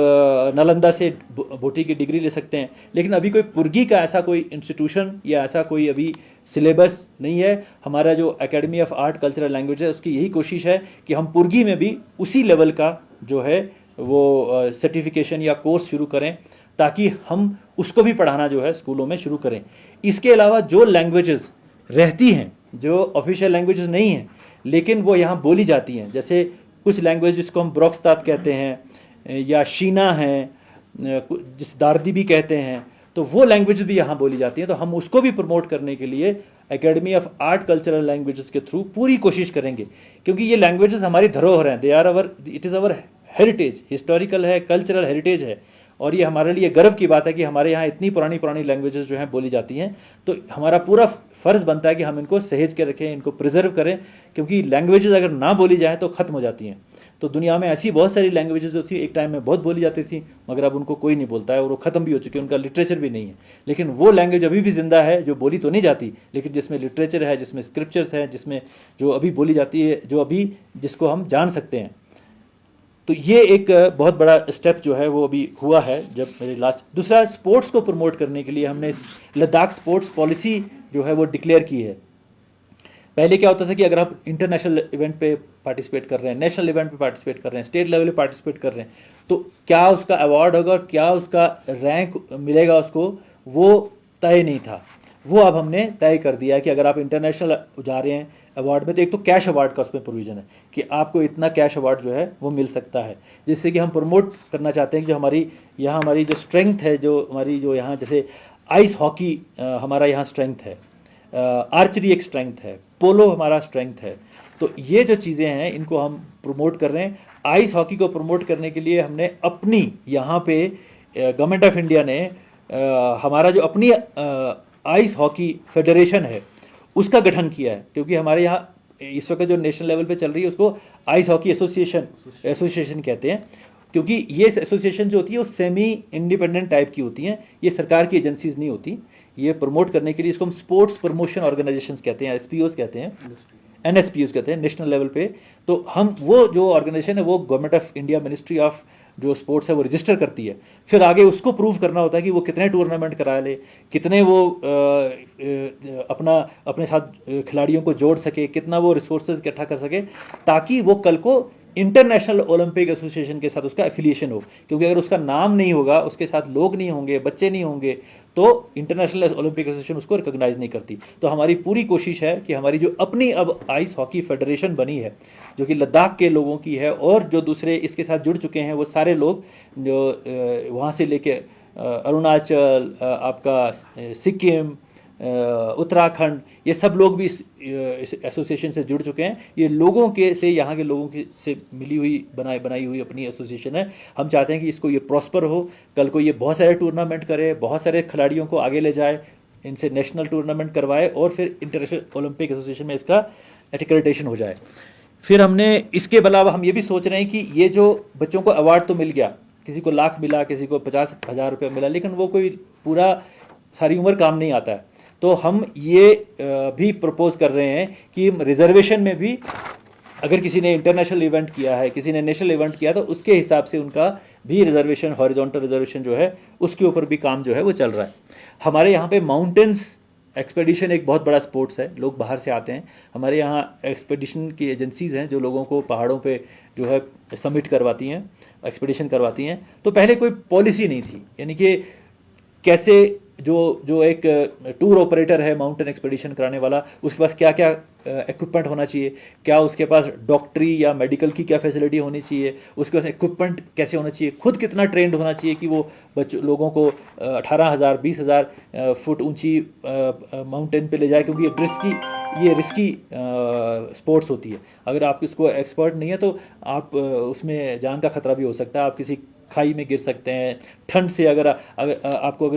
नालंदा से भोटी की डिग्री ले सकते हैं, लेकिन अभी कोई पुर्गी का ऐसा कोई इंस्टीट्यूशन या ऐसा कोई अभी सिलेबस नहीं है। हमारा जो academy of art cultural language है उसकी यही कोशिश है कि हम पुर्गी में भी उसी लेवल का जो है वो सर्टिफिकेशन या कोर्स शुरू करें ताकि हम उसको भी पढ़ाना जो है स्कूलों में शुरू करें। इसके अलावा जो लैंग्वेजेस रहती हैं जो ऑफिशियल लैंग्वेजेस नहीं हैं लेकिन वो यहाँ बोली जाती हैं, जैसे कुछ लैंग्वेज जिसको हम ब्रोक्सतात कहते हैं या शीना है, जिस दार्दी भी कहते हैं, तो वो लैंग्वेज भी यहाँ बोली जाती हैं। तो हम उसको भी प्रमोट करने के लिए academy of art cultural languages के थ्रू पूरी कोशिश करेंगे, क्योंकि ये लैंग्वेजेस हमारी धरोहर हैं, they are our, it is our heritage, historical है, कल्चरल हेरिटेज है। और ये हमारे लिए गर्व की बात है कि हमारे यहाँ इतनी पुरानी लैंग्वेजेस जो हैं बोली जाती हैं। तो हमारा पूरा फ़र्ज़ बनता है कि हम इनको सहेज के रखें, इनको प्रिजर्व करें, क्योंकि लैंग्वेजेस अगर ना बोली जाए तो ख़त्म हो जाती हैं। तो दुनिया में ऐसी बहुत सारी लैंग्वेजेस जो थी एक टाइम में बहुत बोली जाती थी, मगर अब उनको कोई नहीं बोलता है और वो ख़त्म भी हो चुकी है, उनका लिटरेचर भी नहीं है। लेकिन वो लैंग्वेज अभी भी जिंदा है जो बोली तो नहीं जाती, लेकिन जिसमें लिटरेचर है, जिसमें स्क्रिप्चर्स हैं, जिसमें जो अभी बोली जाती है, जो अभी जिसको हम जान सकते हैं। तो ये एक बहुत बड़ा स्टेप जो है वो अभी हुआ है जब मेरे लास्ट। दूसरा, स्पोर्ट्स को प्रमोट करने के लिए हमने लद्दाख स्पोर्ट्स पॉलिसी जो है वो डिक्लेयर की है। पहले क्या होता था कि अगर आप इंटरनेशनल इवेंट पे पार्टिसिपेट कर रहे हैं, नेशनल इवेंट पे पार्टिसिपेट कर रहे हैं, स्टेट लेवल पे पार्टिसिपेट कर रहे हैं, तो क्या उसका अवार्ड होगा, क्या उसका रैंक मिलेगा उसको, वो तय नहीं था। वो अब हमने तय कर दिया है कि अगर आप इंटरनेशनल जा रहे हैं अवार्ड में, तो एक तो कैश अवार्ड का उसमें प्रोविज़न है कि आपको इतना कैश अवार्ड जो है वो मिल सकता है, जिससे कि हम प्रमोट करना चाहते हैं कि जो हमारी जो स्ट्रेंथ है, जो हमारी जो यहाँ जैसे आइस हॉकी हमारा यहाँ स्ट्रेंथ है, आर्चरी एक स्ट्रेंथ है, पोलो हमारा स्ट्रेंथ है। तो ये जो चीज़ें हैं इनको हम प्रमोट कर रहे हैं। आइस हॉकी को प्रमोट करने के लिए हमने अपनी यहाँ पे गवर्नमेंट ऑफ इंडिया ने हमारा जो अपनी आइस हॉकी फेडरेशन है उसका गठन किया है, क्योंकि हमारे यहाँ इस वक्त जो नेशनल लेवल पे चल रही है उसको आइस हॉकी एसोसिएशन कहते हैं, क्योंकि ये एसोसिएशन जो होती है वो सेमी इंडिपेंडेंट टाइप की होती हैं, ये सरकार की एजेंसीज नहीं होती। ये प्रमोट करने के लिए इसको हम स्पोर्ट्स प्रमोशन ऑर्गेनाइजेशंस कहते हैं, SPOs कहते हैं, NSPOs कहते हैं नेशनल लेवल पे। तो हम वो जो ऑर्गेनाइजेशन है वो government of India ministry of जो स्पोर्ट्स है वो रजिस्टर करती है। फिर आगे उसको प्रूव करना होता है कि वो कितने टूर्नामेंट करा ले, कितने वो अपने साथ खिलाड़ियों को जोड़ सके, कितना वो रिसोर्सेज इकट्ठा कर सके, ताकि वो कल को इंटरनेशनल ओलंपिक एसोसिएशन के साथ उसका एफिलिएशन हो। क्योंकि अगर उसका नाम नहीं होगा, उसके साथ लोग नहीं होंगे, बच्चे नहीं होंगे, तो इंटरनेशनल ओलंपिक एसोसिएशन उसको रिकॉग्नाइज नहीं करती। तो हमारी पूरी कोशिश है कि हमारी जो अपनी अब आइस हॉकी फेडरेशन बनी है, जो कि लद्दाख के लोगों की है, और जो दूसरे इसके साथ जुड़ चुके हैं वो सारे लोग जो वहाँ से लेके अरुणाचल, आपका सिक्किम, उत्तराखंड, ये सब लोग भी इस एसोसिएशन से जुड़ चुके हैं। ये लोगों के से, यहाँ के लोगों के से मिली हुई बनाई हुई अपनी एसोसिएशन है। हम चाहते हैं कि इसको ये प्रॉस्पर हो, कल को ये बहुत सारे टूर्नामेंट करे, बहुत सारे खिलाड़ियों को आगे ले जाए, इनसे नेशनल टूर्नामेंट करवाए, और फिर इंटरनेशनल ओलंपिक एसोसिएशन में इसका एक्रेडिटेशन हो जाए। फिर हमने इसके अलावा हम ये भी सोच रहे हैं कि ये जो बच्चों को अवार्ड तो मिल गया, किसी को लाख मिला, किसी को 50,000 रुपये मिला, लेकिन वो कोई पूरा सारी उम्र काम नहीं आता है। तो हम ये भी प्रपोज कर रहे हैं कि रिजर्वेशन में भी अगर किसी ने इंटरनेशनल इवेंट किया है, किसी ने नेशनल इवेंट किया, तो उसके हिसाब से उनका भी रिजर्वेशन, हॉरिजॉन्टल रिजर्वेशन जो है उसके ऊपर भी काम जो है वो चल रहा है। हमारे यहाँ पे माउंटेन्स एक्सपेडिशन एक बहुत बड़ा स्पोर्ट्स है, लोग बाहर से आते हैं। हमारे यहाँ एक्सपेडिशन की एजेंसीज़ हैं जो लोगों को पहाड़ों पे जो है समिट करवाती हैं, एक्सपेडिशन करवाती हैं। तो पहले कोई पॉलिसी नहीं थी, यानी कि कैसे जो एक टूर ऑपरेटर है माउंटेन एक्सपेडिशन कराने वाला, उसके पास क्या क्या इक्विपमेंट होना चाहिए, क्या उसके पास डॉक्टरी या मेडिकल की क्या फैसिलिटी होनी चाहिए, उसके पास इक्विपमेंट कैसे होना चाहिए, खुद कितना ट्रेंड होना चाहिए कि वो लोगों को 18,000 20,000 फुट ऊंची माउंटेन पे ले जाए, क्योंकि ये रिस्की स्पोर्ट्स होती है। अगर आप इसको एक्सपर्ट नहीं है तो आप उसमें जान का खतरा भी हो सकता है, आप किसी खाई में गिर सकते हैं। ठंड से अगर आपको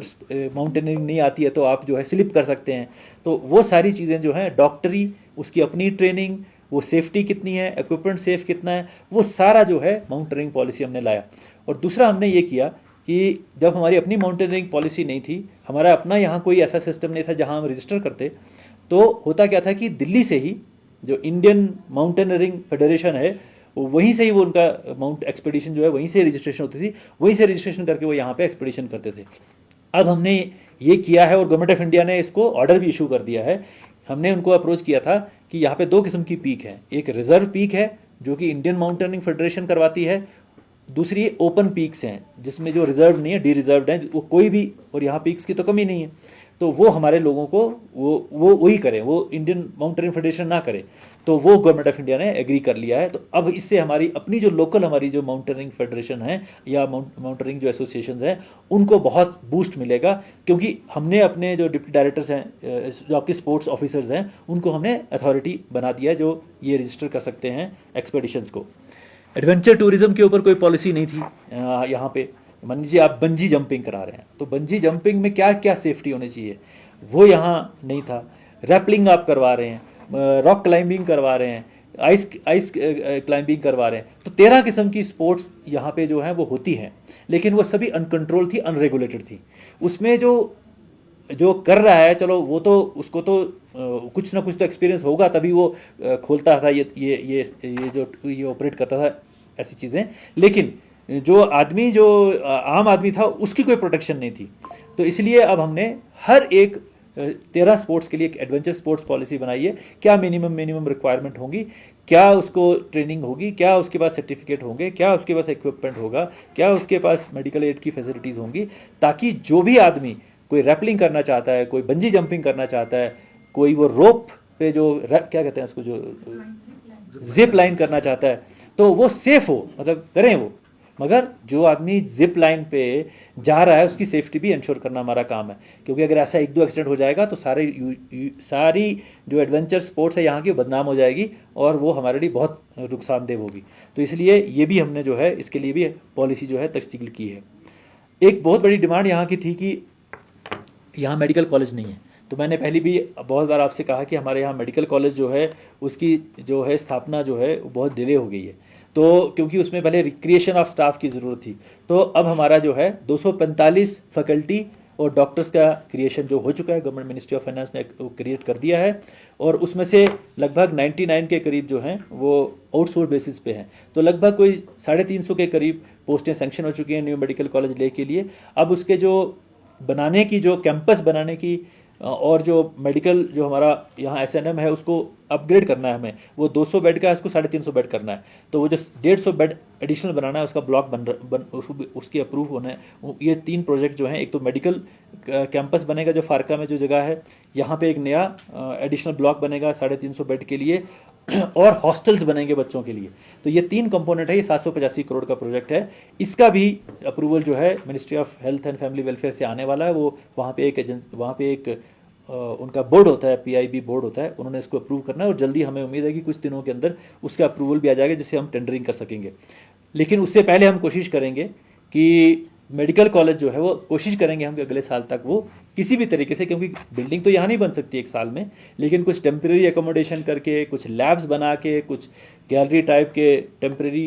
माउंटेनिंग नहीं आती है तो आप जो है स्लिप कर सकते हैं। तो वो सारी चीज़ें जो हैं, डॉक्टरी, उसकी अपनी ट्रेनिंग, वो सेफ्टी कितनी है, इक्विपमेंट सेफ कितना है, वो सारा जो है माउंटेनिंग पॉलिसी हमने लाया। और दूसरा हमने ये किया कि जब हमारी अपनी माउंटेनियरिंग पॉलिसी नहीं थी, हमारा अपना यहाँ कोई ऐसा सिस्टम नहीं था जहाँ हम रजिस्टर करते, तो होता क्या था कि दिल्ली से ही जो इंडियन माउंटेनियरिंग फेडरेशन है, वहीं से ही वो उनका माउंट एक्सपेडिशन जो है वहीं से रजिस्ट्रेशन होती थी, वहीं से रजिस्ट्रेशन करके वो यहाँ पे एक्सपेडिशन करते थे। अब हमने ये किया है और गवर्नमेंट ऑफ इंडिया ने इसको ऑर्डर भी इशू कर दिया है। हमने उनको अप्रोच किया था कि यहाँ पे 2 किस्म की पीक है, एक रिजर्व पीक है जो कि इंडियन माउंटेनिंग फेडरेशन करवाती है, दूसरी ओपन पीक्स हैं जिसमें जो रिजर्व नहीं है, डी रिजर्व्ड हैं, वो कोई भी, और यहाँ पीक्स की तो कमी नहीं है। तो वो हमारे लोगों को वो वही करें, वो इंडियन माउंटेनिंग फेडरेशन ना करे। तो वो गवर्नमेंट ऑफ इंडिया ने एग्री कर लिया है। तो अब इससे हमारी अपनी जो लोकल हमारी जो माउंटेनिंग फेडरेशन है या माउंटेनिंग जो एसोसिएशंस हैं उनको बहुत बूस्ट मिलेगा, क्योंकि हमने अपने जो डिप्टी डायरेक्टर्स हैं, जो आपके स्पोर्ट्स ऑफिसर्स हैं, उनको हमने अथॉरिटी बना दिया है जो ये रजिस्टर कर सकते हैं एक्सपेडिशंस को। एडवेंचर टूरिज्म के ऊपर कोई पॉलिसी नहीं थी यहाँ पे। मान लीजिए आप बंजी जंपिंग करा रहे हैं, तो बंजी जंपिंग में क्या क्या सेफ्टी होनी चाहिए वो यहाँ नहीं था। रैपलिंग आप करवा रहे हैं, रॉक क्लाइंबिंग करवा रहे हैं, आइस क्लाइंबिंग करवा रहे हैं, तो 13 किस्म की स्पोर्ट्स यहाँ पे जो है वो होती हैं, लेकिन वो सभी अनकंट्रोल थी, अनरेगुलेटेड थी। उसमें जो कर रहा है, चलो वो तो उसको तो कुछ ना कुछ तो एक्सपीरियंस होगा, तभी वो खोलता था ये ऑपरेट करता था ऐसी चीज़ें। लेकिन जो आदमी, जो आम आदमी था, उसकी कोई प्रोटेक्शन नहीं थी। तो इसलिए अब हमने हर एक 13 स्पोर्ट्स के लिए एक एडवेंचर स्पोर्ट्स पॉलिसी बनाई है। क्या मिनिमम रिक्वायरमेंट होंगी, क्या उसको ट्रेनिंग होगी, क्या उसके पास सर्टिफिकेट होंगे, क्या उसके पास इक्विपमेंट होगा, क्या उसके पास मेडिकल एड की फैसिलिटीज़ होंगी, ताकि जो भी आदमी कोई रैपलिंग करना चाहता है, कोई बंजी जंपिंग करना चाहता है, कोई वो रोप पे जो क्या कहते हैं उसको, जो जिप लाइन करना चाहता है, तो वो सेफ हो, मतलब करें वो। मगर जो आदमी जिप लाइन पे जा रहा है उसकी सेफ्टी भी इंश्योर करना हमारा काम है, क्योंकि अगर ऐसा 1-2 एक्सीडेंट हो जाएगा तो सारी जो एडवेंचर स्पोर्ट्स है यहाँ की बदनाम हो जाएगी और वो हमारे लिए बहुत नुकसानदेह होगी। तो इसलिए ये भी हमने जो है इसके लिए भी पॉलिसी जो है तश्कील की है। एक बहुत बड़ी डिमांड यहाँ की थी कि यहाँ मेडिकल कॉलेज नहीं है। तो मैंने पहले भी बहुत बार आपसे कहा कि हमारे यहाँ मेडिकल कॉलेज जो है उसकी जो है स्थापना जो है बहुत डिले हो गई है। तो क्योंकि उसमें पहले रिक्रिएशन ऑफ स्टाफ की ज़रूरत थी, तो अब हमारा जो है 245 फैकल्टी और डॉक्टर्स का क्रिएशन जो हो चुका है, गवर्नमेंट मिनिस्ट्री ऑफ फाइनेंस ने क्रिएट कर दिया है, और उसमें से लगभग 99 के करीब जो हैं वो आउटसोर्स बेसिस पे हैं। तो लगभग कोई 350 के करीब पोस्टें सैंक्शन हो चुकी हैं न्यू मेडिकल कॉलेज ले के लिए। अब उसके जो बनाने की, जो कैंपस बनाने की और जो मेडिकल जो हमारा यहाँ एसएनएम है उसको अपग्रेड करना है हमें, वो 200 बेड का है, उसको 350 बेड करना है। तो वो जो 150 बेड एडिशनल बनाना है, उसका ब्लॉक उसकी अप्रूव होना है। ये 3 प्रोजेक्ट जो हैं, एक तो मेडिकल कैंपस बनेगा जो फारका में जो जगह है, यहाँ पे एक नया एडिशनल ब्लॉक बनेगा 350 बेड के लिए, और हॉस्टल्स बनेंगे बच्चों के लिए। तो ये 3 कंपोनेंट है, ये 785 करोड़ का प्रोजेक्ट है। इसका भी अप्रूवल जो है ministry of health and family welfare से आने वाला है। वो वहाँ पे एक उनका बोर्ड होता है, PIB बोर्ड होता है, उन्होंने इसको अप्रूव करना है, और जल्दी हमें उम्मीद है कि कुछ दिनों के अंदर उसका अप्रूवल भी आ जाएगा जिससे हम टेंडरिंग कर सकेंगे। लेकिन उससे पहले हम कोशिश करेंगे कि मेडिकल कॉलेज जो है वो कोशिश करेंगे हम कि अगले साल तक वो किसी भी तरीके से, क्योंकि बिल्डिंग तो यहाँ नहीं बन सकती एक साल में, लेकिन कुछ टेम्प्रेरी एकोमोडेशन करके, कुछ लैब्स बना के, कुछ गैलरी टाइप के टेम्प्रेरी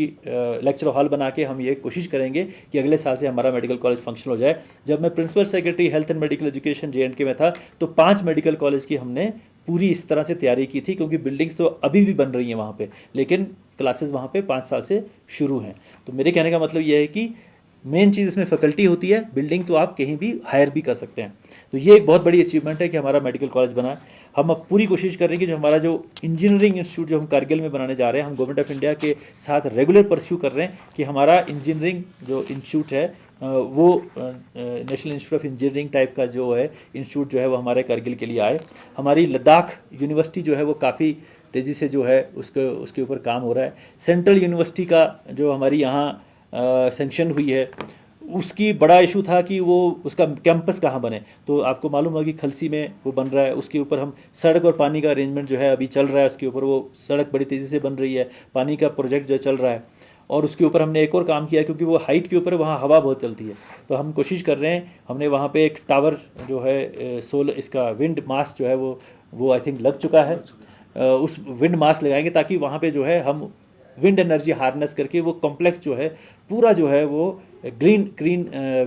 लेक्चर हॉल बना के हम ये कोशिश करेंगे कि अगले साल से हमारा मेडिकल कॉलेज फंक्शनल हो जाए। जब मैं principal secretary health and medical education JNK में था तो 5 मेडिकल कॉलेज की हमने पूरी इस तरह से तैयारी की थी, क्योंकि बिल्डिंग्स तो अभी भी बन रही हैं वहाँ पे, लेकिन क्लासेस वहाँ पे 5 साल से शुरू हैं। तो मेरे कहने का मतलब ये है कि मेन चीज़ इसमें फैकल्टी होती है, बिल्डिंग तो आप कहीं भी हायर भी कर सकते हैं। तो ये एक बहुत बड़ी अचीवमेंट है कि हमारा मेडिकल कॉलेज बना है। हम अब पूरी कोशिश कर रहे हैं कि जो हमारा जो इंजीनियरिंग इंस्टीट्यूट जो हम कारगिल में बनाने जा रहे हैं, हम गवर्नमेंट ऑफ इंडिया के साथ रेगुलर परस्यू कर रहे हैं कि हमारा इंजीनियरिंग जो इंस्टीट्यूट है वो national institute of engineering type का जो है इंस्टीट्यूट जो है वो हमारे कारगिल के लिए आए। हमारी लद्दाख यूनिवर्सिटी जो है वो काफ़ी तेज़ी से जो है उसके ऊपर काम हो रहा है। सेंट्रल यूनिवर्सिटी का जो हमारी यहाँ सेंक्शन हुई है, उसकी बड़ा इशू था कि वो उसका कैंपस कहाँ बने। तो आपको मालूम होगा कि खलसी में वो बन रहा है, उसके ऊपर हम सड़क और पानी का अरेंजमेंट जो है अभी चल रहा है, उसके ऊपर वो सड़क बड़ी तेज़ी से बन रही है, पानी का प्रोजेक्ट जो चल रहा है, और उसके ऊपर हमने एक और काम किया क्योंकि वो हाइट के ऊपर वहाँ हवा बहुत चलती है। तो हम कोशिश कर रहे हैं, हमने वहाँ पे एक टावर जो है सोलर इसका विंड मास्ट जो है वो आई थिंक लग चुका है, उस विंड मास्ट लगाएंगे ताकि वहाँ पे जो है हम विंड एनर्जी हार्नेस करके वो कॉम्प्लेक्स जो है पूरा जो है वो ग्रीन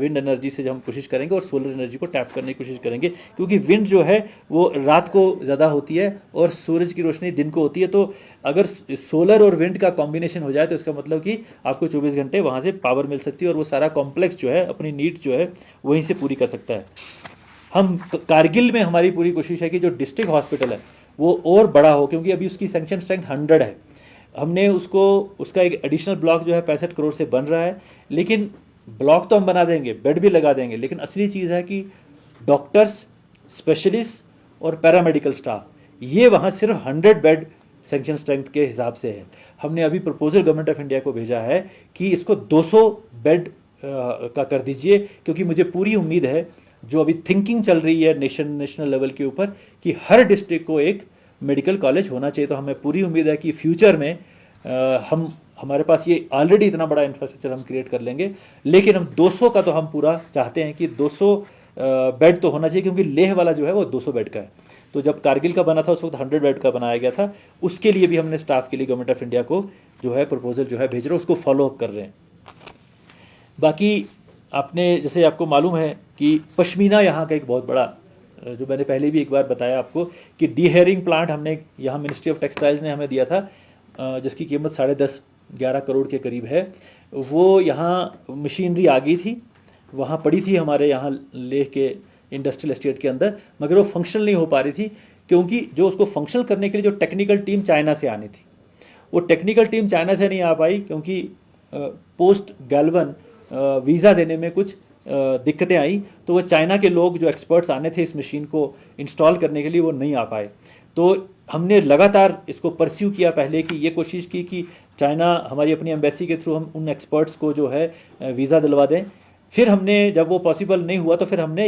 विंड एनर्जी से जो हम कोशिश करेंगे और सोलर एनर्जी को टैप करने की कोशिश करेंगे, क्योंकि विंड जो है वो रात को ज़्यादा होती है और सूरज की रोशनी दिन को होती है। तो अगर सोलर और विंड का कॉम्बिनेशन हो जाए तो इसका मतलब कि आपको 24 घंटे वहाँ से पावर मिल सकती है और वो सारा कॉम्प्लेक्स जो है अपनी नीड्स जो है वहीं से पूरी कर सकता है। हम कारगिल में हमारी पूरी कोशिश है कि जो डिस्ट्रिक्ट हॉस्पिटल है वो और बड़ा हो, क्योंकि अभी उसकी सैंक्शन स्ट्रेंथ 100 है। हमने उसका एक एडिशनल ब्लॉक जो है 65 करोड़ से बन रहा है, लेकिन ब्लॉक तो हम बना देंगे, बेड भी लगा देंगे, लेकिन असली चीज़ है कि डॉक्टर्स, स्पेशलिस्ट और पैरामेडिकल स्टाफ, ये वहाँ सिर्फ 100 बेड सैंक्शन स्ट्रेंथ के हिसाब से है। हमने अभी प्रपोजल गवर्नमेंट ऑफ इंडिया को भेजा है कि इसको 200 बेड का कर दीजिए, क्योंकि मुझे पूरी उम्मीद है, जो अभी थिंकिंग चल रही है नेशनल लेवल के ऊपर कि हर डिस्ट्रिक्ट को एक मेडिकल कॉलेज होना चाहिए। तो हमें पूरी उम्मीद है कि फ्यूचर में हमारे पास ये ऑलरेडी इतना बड़ा इंफ्रास्ट्रक्चर हम क्रिएट कर लेंगे, लेकिन हम 200 का तो हम पूरा चाहते हैं कि 200 बेड तो होना चाहिए, क्योंकि लेह वाला जो है वो 200 बेड का है। तो जब कारगिल का बना था उस वक्त 100 बेड का बनाया गया था। उसके लिए भी हमने स्टाफ के लिए गवर्नमेंट ऑफ इंडिया को जो है प्रपोजल जो है भेज रहे हैं, उसको फॉलो अप कर रहे हैं। बाकी आपने जैसे आपको मालूम है कि पश्मीना यहाँ का एक बहुत बड़ा, जो मैंने पहले भी एक बार बताया आपको कि डीहेयरिंग प्लांट हमने यहाँ मिनिस्ट्री ऑफ टेक्सटाइल्स ने हमें दिया था, जिसकी कीमत 10.5-11 करोड़ के करीब है। वो यहाँ मशीनरी आ गई थी, वहाँ पड़ी थी हमारे यहाँ लेह के इंडस्ट्रियल एस्टेट के अंदर, मगर वो फंक्शनल नहीं हो पा रही थी, क्योंकि जो उसको फंक्शनल करने के लिए जो टेक्निकल टीम चाइना से आनी थी, वो टेक्निकल टीम चाइना से नहीं आ पाई, क्योंकि पोस्ट गैल्वन वीज़ा देने में कुछ दिक्कतें आई। तो वो चाइना के लोग जो एक्सपर्ट्स आने थे इस मशीन को इंस्टॉल करने के लिए, वो नहीं आ पाए। तो हमने लगातार इसको परस्यू किया, पहले कि ये कोशिश की कि चाइना हमारी अपनी एम्बेसी के थ्रू हम उन एक्सपर्ट्स को जो है वीज़ा दिलवा दें। फिर हमने, जब वो पॉसिबल नहीं हुआ, तो फिर हमने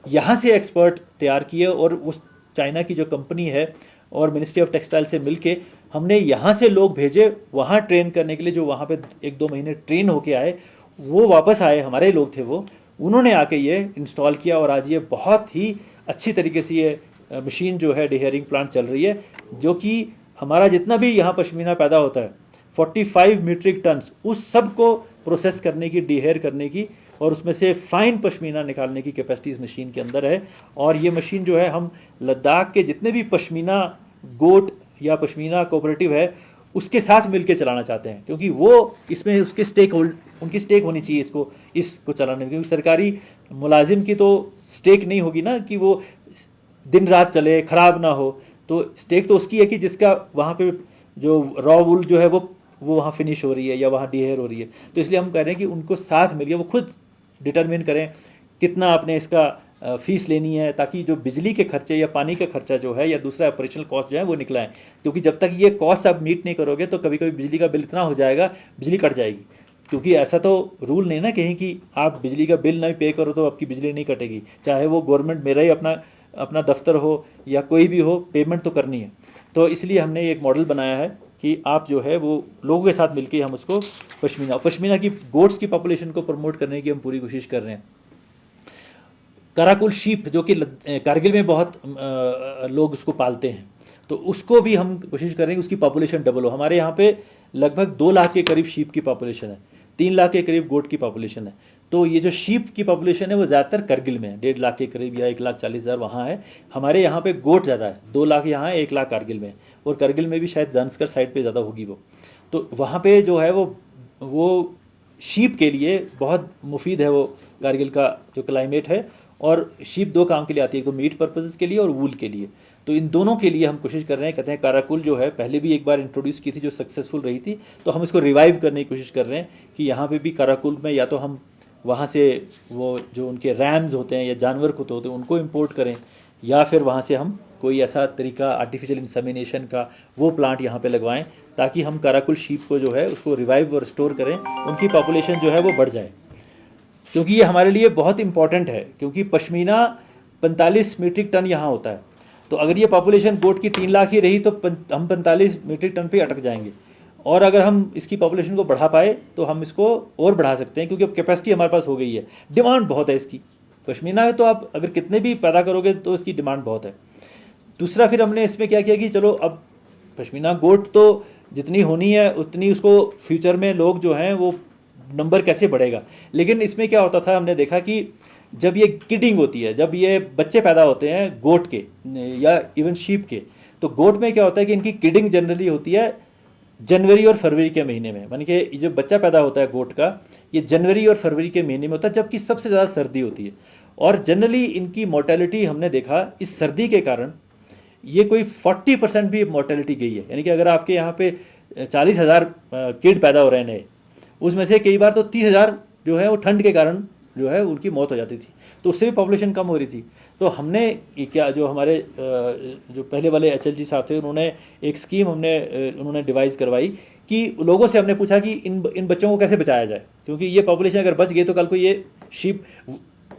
यहाँ से एक्सपर्ट तैयार किए और उस चाइना की जो कंपनी है और मिनिस्ट्री ऑफ टेक्सटाइल से मिलके हमने यहाँ से लोग भेजे वहाँ ट्रेन करने के लिए, जो वहाँ पे 1-2 महीने ट्रेन होके आए, वो वापस आए, हमारे लोग थे वो, उन्होंने आके ये इंस्टॉल किया और आज ये बहुत ही अच्छी तरीके से ये मशीन जो है डीहेयरिंग प्लांट चल रही है, जो कि हमारा जितना भी यहाँ पश्मीना पैदा होता है 45 मीट्रिक टन्स, उस सब को प्रोसेस करने की, डीहेयर करने की और उसमें से फाइन पश्मीना निकालने की कैपेसिटी इस मशीन के अंदर है। और ये मशीन जो है हम लद्दाख के जितने भी पश्मीना गोट या पश्मीना कोऑपरेटिव है उसके साथ मिलकर चलाना चाहते हैं, क्योंकि वो इसमें उनकी स्टेक होनी चाहिए इसको चलाने में, क्योंकि सरकारी मुलाजिम की तो स्टेक नहीं होगी ना कि वो दिन रात चले, खराब ना हो। तो स्टेक तो उसकी है कि जिसका वहाँ पे जो रॉ वूल जो है वो वहाँ फिनिश हो रही है या वहाँ डीहेयर हो रही है। तो इसलिए हम कह रहे हैं कि उनको साथ मिलिए, वो खुद डिटरमिन करें कितना आपने इसका फीस लेनी है, ताकि जो बिजली के खर्चे या पानी का खर्चा जो है या दूसरा ऑपरेशनल कॉस्ट जो है वो निकलाएं। क्योंकि जब तक ये कॉस्ट आप मीट नहीं करोगे तो कभी कभी बिजली का बिल इतना हो जाएगा, बिजली कट जाएगी। क्योंकि ऐसा तो रूल नहीं ना कहीं कि आप बिजली का बिल नहीं पे करो तो आपकी बिजली नहीं कटेगी, चाहे वो गवर्नमेंट मेरा ही अपना दफ्तर हो या कोई भी हो, पेमेंट तो करनी है। तो इसलिए हमने एक मॉडल बनाया है कि आप जो है वो लोगों के साथ मिलके हम उसको पश्मीना की गोट्स की पॉपुलेशन को प्रमोट करने की हम पूरी कोशिश कर रहे हैं। कराकुल शीप जो कि कारगिल में बहुत लोग उसको पालते हैं, तो उसको भी हम कोशिश कर रहे हैं उसकी पॉपुलेशन डबल हो। हमारे यहाँ पे लगभग 2 लाख के करीब शीप की पॉपुलेशन है, 3 लाख के करीब गोट की पॉपुलेशन है। तो ये जो शीप की पॉपुलेशन है वो ज़्यादातर करगिल में है, 1.5 लाख के करीब या 1,40,000 वहाँ है। हमारे यहाँ पे गोट ज़्यादा है, 2 लाख यहाँ है, 1 लाख कारगिल में, और करगिल में भी शायद जानसकर साइड पे ज़्यादा होगी वो। तो वहाँ पे जो है वो शीप के लिए बहुत मुफीद है वो कारगिल का जो क्लाइमेट है। और शीप 2 काम के लिए आती है, एक तो मीट पर्पजेज़ के लिए और वूल के लिए। तो इन दोनों के लिए हम कोशिश कर रहे हैं। कहते हैं काराकुल जो है पहले भी एक बार इंट्रोड्यूस की थी जो सक्सेसफुल रही थी, तो हम इसको रिवाइव करने की कोशिश कर रहे हैं कि यहाँ पे भी काराकुल में या तो हम वहाँ से वो जो उनके रैम्स होते हैं या जानवर कुत्ते होते हैं उनको इंपोर्ट करें, या फिर वहाँ से हम कोई ऐसा तरीका आर्टिफिशियल इंसेमिनेशन का वो प्लांट यहाँ पे लगवाएं, ताकि हम काराकुल शीप को जो है उसको रिवाइव और रिस्टोर करें, उनकी पॉपुलेशन जो है वो बढ़ जाए। क्योंकि ये हमारे लिए बहुत इंपॉर्टेंट है, क्योंकि पश्मीना 45 मीट्रिक टन यहाँ होता है। तो अगर ये पॉपुलेशन गोट की 3 लाख ही रही तो हम 45 मीट्रिक टन पे अटक जाएंगे। और अगर हम इसकी पॉपुलेशन को बढ़ा पाए तो हम इसको और बढ़ा सकते हैं, क्योंकि अब कैपेसिटी हमारे पास हो गई है, डिमांड बहुत है इसकी। पश्मीना है तो आप अगर कितने भी पैदा करोगे तो इसकी डिमांड बहुत है। दूसरा फिर हमने इसमें क्या किया कि चलो अब पश्मीना गोट तो जितनी होनी है उतनी उसको फ्यूचर में लोग जो हैं वो नंबर कैसे बढ़ेगा। लेकिन इसमें क्या होता था, हमने देखा कि जब ये किडिंग होती है, जब ये बच्चे पैदा होते हैं गोट के या इवन शीप के, तो गोट में क्या होता है कि इनकी किडिंग जनरली होती है जनवरी और फरवरी के महीने में। मानी कि जो बच्चा पैदा होता है गोट का, ये जनवरी और फरवरी के महीने में होता है, जबकि सबसे ज़्यादा सर्दी होती है। और जनरली इनकी मोर्टेलिटी हमने देखा इस सर्दी के कारण ये कोई 40% भी मोर्टेलिटी गई है। यानी कि अगर आपके यहाँ पे 40,000 किड पैदा हो रहे हैं नए, उसमें से कई बार तो 30,000 जो है वो ठंड के कारण जो है उनकी मौत हो जाती थी, तो उससे भी पॉपुलेशन कम हो रही थी। तो हमने क्या जो हमारे जो पहले वाले HLG साहब थे उन्होंने एक स्कीम उन्होंने डिवाइस करवाई कि लोगों से हमने पूछा कि इन बच्चों को कैसे बचाया जाए, क्योंकि ये पॉपुलेशन अगर बच गई तो कल को ये शीप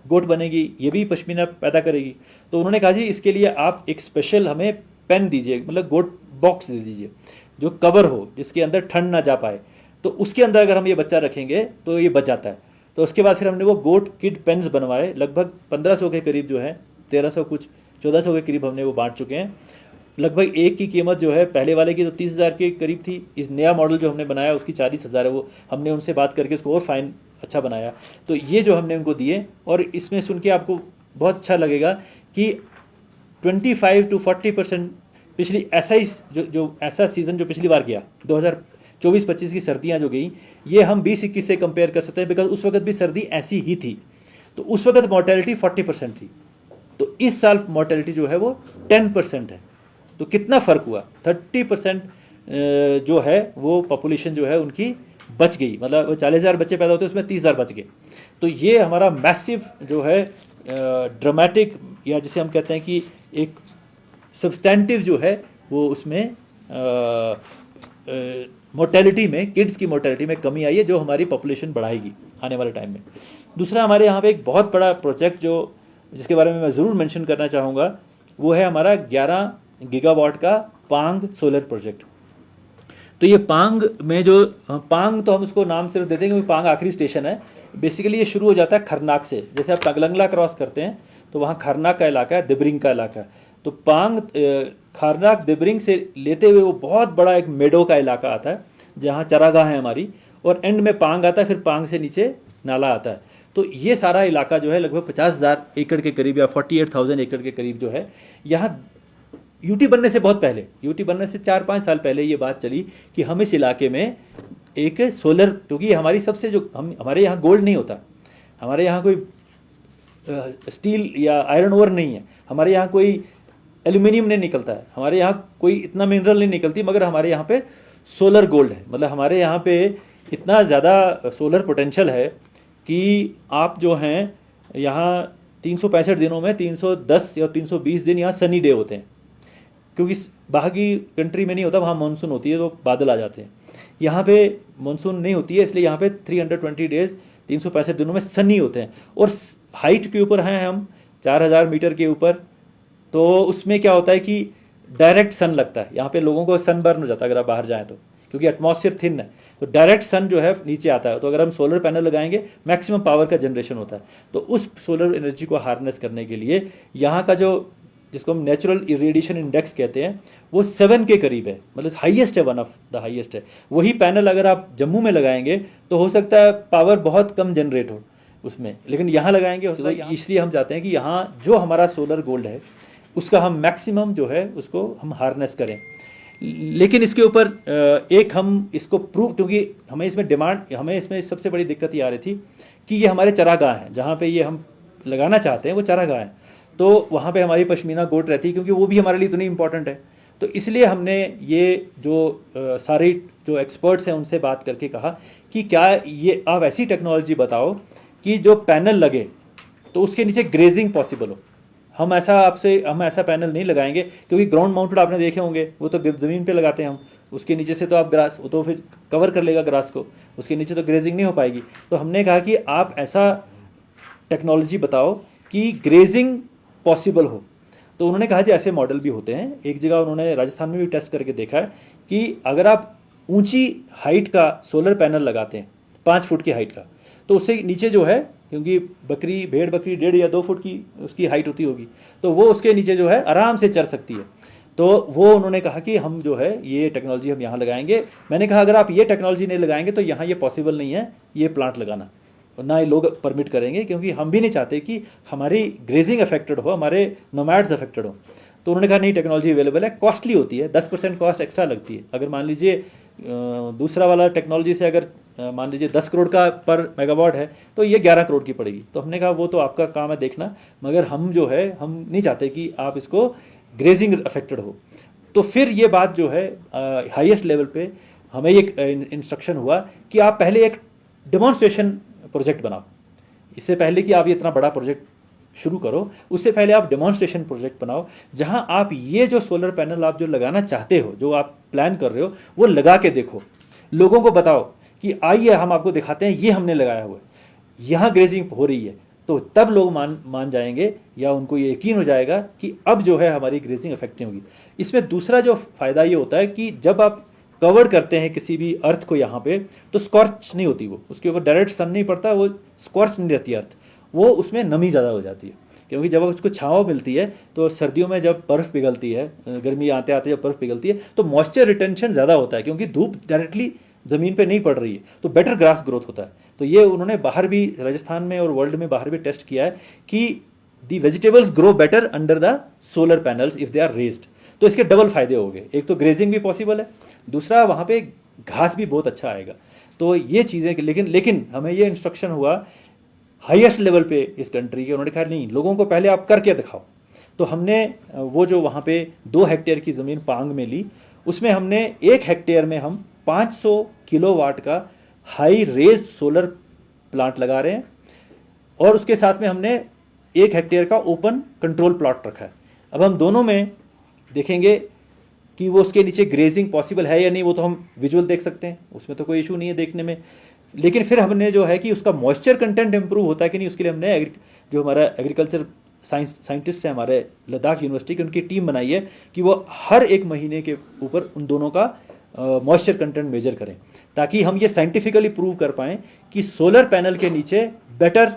गोट बनेगी, ये भी पश्मीना पैदा करेगी। तो उन्होंने कहा जी इसके लिए आप एक स्पेशल हमें पेन दीजिए, मतलब गोट बॉक्स दे दीजिए जो कवर हो, जिसके अंदर ठंड ना जा पाए, तो उसके अंदर अगर हम ये बच्चा रखेंगे तो ये बच जाता है। तो उसके बाद फिर हमने वो गोट किड पेन्स बनवाए, लगभग 1500 के करीब जो है, 1300 कुछ 1400 के करीब हमने वो बांट चुके हैं। लगभग एक की कीमत जो है पहले वाले की तो 30,000 के करीब थी, इस नया मॉडल जो हमने बनाया उसकी 40,000 है। वो हमने उनसे बात करके उसको और फाइन अच्छा बनाया। तो ये जो हमने उनको दिए, और इसमें सुन के आपको बहुत अच्छा लगेगा कि 25 to 40% पिछली ऐसा सीज़न जो पिछली बार गया 2024-25 की सर्दियां जो गई, ये हम 20-21 से कंपेयर कर सकते हैं, बिकॉज उस वक्त भी सर्दी ऐसी ही थी। तो उस वक्त मोर्टेलिटी 40% थी, तो इस साल मोर्टेलिटी जो है वो 10% है। तो कितना फ़र्क हुआ, 30% जो है वो पॉपुलेशन जो है उनकी बच गई। मतलब 40,000 बच्चे पैदा होते उसमें 30,000 बच गए। तो ये हमारा मैसिव जो है ड्रामेटिक, या जिसे हम कहते हैं कि एक सब्सटेंटिव जो है वो उसमें मोर्टेलिटी में, किड्स की मोर्टेलिटी में कमी आई है, जो हमारी पॉपुलेशन बढ़ाएगी आने वाले टाइम में। दूसरा हमारे यहाँ पे एक बहुत बड़ा प्रोजेक्ट जिसके बारे में मैं ज़रूर मेंशन करना चाहूँगा, वो है हमारा 11 गीगावाट का पांग सोलर प्रोजेक्ट। तो ये पांग में पांग तो हम उसको नाम सिर्फ देते हैं क्योंकि पांग आखिरी स्टेशन है। बेसिकली ये शुरू हो जाता है खरनाक से, जैसे आप टगलंगला क्रॉस करते हैं तो वहाँ खरनाक का इलाका है, दिब्रिंग का इलाका है। तो पांग खरनाक दिब्रिंग से लेते हुए वो बहुत बड़ा एक मेडो का इलाका आता है जहाँ चरागाह है हमारी, और एंड में पांग आता है, फिर पांग से नीचे नाला आता है। तो ये सारा इलाका जो है लगभग 50,000 एकड़ के करीब या 48,000 एकड़ के करीब जो है, यहाँ यूटी बनने से बहुत पहले, यूटी बनने से 4-5 साल पहले ये बात चली कि हम इस इलाके में एक सोलर, क्योंकि हमारी सबसे जो हमारे यहाँ गोल्ड नहीं होता, हमारे यहाँ कोई स्टील या आयरन ओर नहीं है, हमारे यहाँ कोई एल्यूमिनियम नहीं निकलता है, हमारे यहाँ कोई इतना मिनरल नहीं निकलती, मगर हमारे यहाँ पे सोलर गोल्ड है। मतलब हमारे यहाँ पे इतना ज़्यादा सोलर पोटेंशियल है कि आप जो हैं यहाँ 365 दिनों में 310 या 320 दिन यहाँ सनी डे होते हैं, क्योंकि बाकी कंट्री में नहीं होता, वहाँ मानसून होती है तो बादल आ जाते हैं। यहाँ पे मानसून नहीं होती है, इसलिए यहाँ पे 320 डेज 365 दिनों में सनी होते हैं। और हाइट के ऊपर हैं हम 4,000 मीटर के ऊपर, तो उसमें क्या होता है कि डायरेक्ट सन लगता है, यहाँ पे लोगों को सन बर्न हो जाता है अगर आप बाहर जाएं तो, क्योंकि एटमॉस्फेयर थिन है, तो डायरेक्ट सन जो है नीचे आता है। तो अगर हम सोलर पैनल लगाएंगे मैक्सिमम पावर का जनरेशन होता है। तो उस सोलर एनर्जी को हार्नेस करने के लिए यहाँ का जो, जिसको हम नेचुरल इरेडिएशन इंडेक्स कहते हैं, वो 7 के करीब है, मतलब हाईएस्ट है, वन ऑफ द हाईएस्ट है। वही पैनल अगर आप जम्मू में लगाएंगे तो हो सकता है पावर बहुत कम जनरेट हो उसमें, लेकिन यहाँ लगाएंगे हो सकता है। इसलिए हम चाहते हैं कि यहाँ जो हमारा सोलर गोल्ड है उसका हम मैक्सिमम जो है उसको हम हार्नेस करें। लेकिन इसके ऊपर एक हम इसको प्रूव, क्योंकि हमें इसमें डिमांड, हमें इसमें सबसे बड़ी दिक्कत ये आ रही थी कि ये हमारे चरागाह हैं, जहाँ पे ये हम लगाना चाहते हैं वो चरागाह हैं, तो वहाँ पे हमारी पश्मीना गोट रहती है, क्योंकि वो भी हमारे लिए इतनी इंपॉर्टेंट है। तो इसलिए हमने ये जो सारे जो एक्सपर्ट्स हैं उनसे बात करके कहा कि क्या ये आप ऐसी टेक्नोलॉजी बताओ कि जो पैनल लगे तो उसके नीचे ग्रेजिंग पॉसिबल हो। हम ऐसा पैनल नहीं लगाएंगे, क्योंकि ग्राउंड माउंटेड आपने देखे होंगे, वो तो ज़मीन पे लगाते हैं हम, उसके नीचे से तो आप ग्रास, वो तो फिर कवर कर लेगा ग्रास को, उसके नीचे तो ग्रेजिंग नहीं हो पाएगी। तो हमने कहा कि आप ऐसा टेक्नोलॉजी बताओ कि ग्रेजिंग पॉसिबल हो। तो उन्होंने कहा जी ऐसे मॉडल भी होते हैं। एक जगह उन्होंने राजस्थान में भी टेस्ट करके देखा है कि अगर आप ऊंची हाइट का सोलर पैनल लगाते हैं, 5 फुट की हाइट का, तो उससे नीचे जो है, क्योंकि भेड़ बकरी 1.5 या 2 फुट की उसकी हाइट होती होगी, तो वो उसके नीचे जो है आराम से चर सकती है। तो वो उन्होंने कहा कि हम जो है ये टेक्नोलॉजी हम यहाँ लगाएंगे। मैंने कहा अगर आप ये टेक्नोलॉजी नहीं लगाएंगे तो यहाँ ये पॉसिबल नहीं है ये प्लांट लगाना, ना ही लोग परमिट करेंगे, क्योंकि हम भी नहीं चाहते कि हमारी ग्रेजिंग अफेक्टेड हो, हमारे नोमैड्स अफेक्टेड हो। तो उन्होंने कहा नहीं, टेक्नोलॉजी अवेलेबल है, कॉस्टली होती है, 10% कॉस्ट एक्स्ट्रा लगती है। अगर मान लीजिए दूसरा वाला टेक्नोलॉजी से अगर मान लीजिए 10 करोड़ का पर मेगावाट है तो ये 11 करोड़ की पड़ेगी। तो हमने कहा वो तो आपका काम है देखना, मगर हम जो है हम नहीं चाहते कि आप इसको ग्रेजिंग अफेक्टेड हो। तो फिर ये बात जो है हाईएस्ट लेवल पे हमें एक इंस्ट्रक्शन हुआ कि आप पहले एक डेमोन्स्ट्रेशन प्रोजेक्ट बनाओ। इससे पहले कि आप ये इतना बड़ा प्रोजेक्ट शुरू करो, उससे पहले आप डेमोन्स्ट्रेशन प्रोजेक्ट बनाओ, जहां आप ये जो सोलर पैनल आप जो लगाना चाहते हो, जो आप प्लान कर रहे हो, वो लगा के देखो, लोगों को बताओ कि आइए हम आपको दिखाते हैं ये हमने लगाया हुआ है, यहाँ ग्रेजिंग हो रही है। तो तब लोग मान जाएंगे, या उनको ये यकीन हो जाएगा कि अब जो है हमारी ग्रेजिंग इफेक्ट नहीं होगी। इसमें दूसरा जो फायदा ये होता है कि जब आप कवर करते हैं किसी भी अर्थ को यहाँ पे, तो स्कॉर्च नहीं होती, वो उसके ऊपर डायरेक्ट सन नहीं पड़ता, वो स्कॉर्च नहीं रहती अर्थ, वो उसमें नमी ज़्यादा हो जाती है। क्योंकि जब उसको छाँव मिलती है, तो सर्दियों में जब बर्फ़ पिघलती है, गर्मी आते आते जब बर्फ़ पिघलती है, तो मॉइस्चर रिटेंशन ज़्यादा होता है, क्योंकि धूप डायरेक्टली ज़मीन पे नहीं पड़ रही है, तो बेटर ग्रास ग्रोथ होता है। तो ये उन्होंने बाहर भी, राजस्थान में और वर्ल्ड में बाहर भी टेस्ट किया है कि the vegetables grow better under the solar panels if they are raised. तो इसके डबल फायदे हो गए, एक तो ग्रेजिंग भी पॉसिबल है, दूसरा वहाँ पे घास भी बहुत अच्छा आएगा। तो ये चीज़ें, लेकिन हमें ये इंस्ट्रक्शन हुआ हाईएस्ट लेवल पे इस कंट्री के, उन्होंने कहा नहीं, लोगों को पहले आप करके दिखाओ। तो हमने वो जो वहाँ पे 2 हेक्टेयर की ज़मीन पांग में ली, उसमें हमने 1 हेक्टेयर में हम 500 किलोवाट का हाई रेज्ड सोलर प्लांट लगा रहे हैं, और उसके साथ में हमने 1 हेक्टेयर का ओपन कंट्रोल प्लॉट रखा है। अब हम दोनों में देखेंगे कि वो उसके नीचे ग्रेजिंग पॉसिबल है या नहीं, वो तो हम विजुअल देख सकते हैं, उसमें तो कोई इशू नहीं है देखने में। लेकिन फिर हमने जो है कि उसका मॉइस्चर कंटेंट इंप्रूव होता है कि नहीं, उसके लिए हमने जो हमारा एग्रीकल्चर साइंटिस्ट है हमारे लद्दाख यूनिवर्सिटी की, उनकी टीम बनाई है कि वो हर 1 महीने के ऊपर उन दोनों का मॉइस्चर कंटेंट मेजर करें, ताकि हम ये साइंटिफिकली प्रूव कर पाएँ कि सोलर पैनल के नीचे बेटर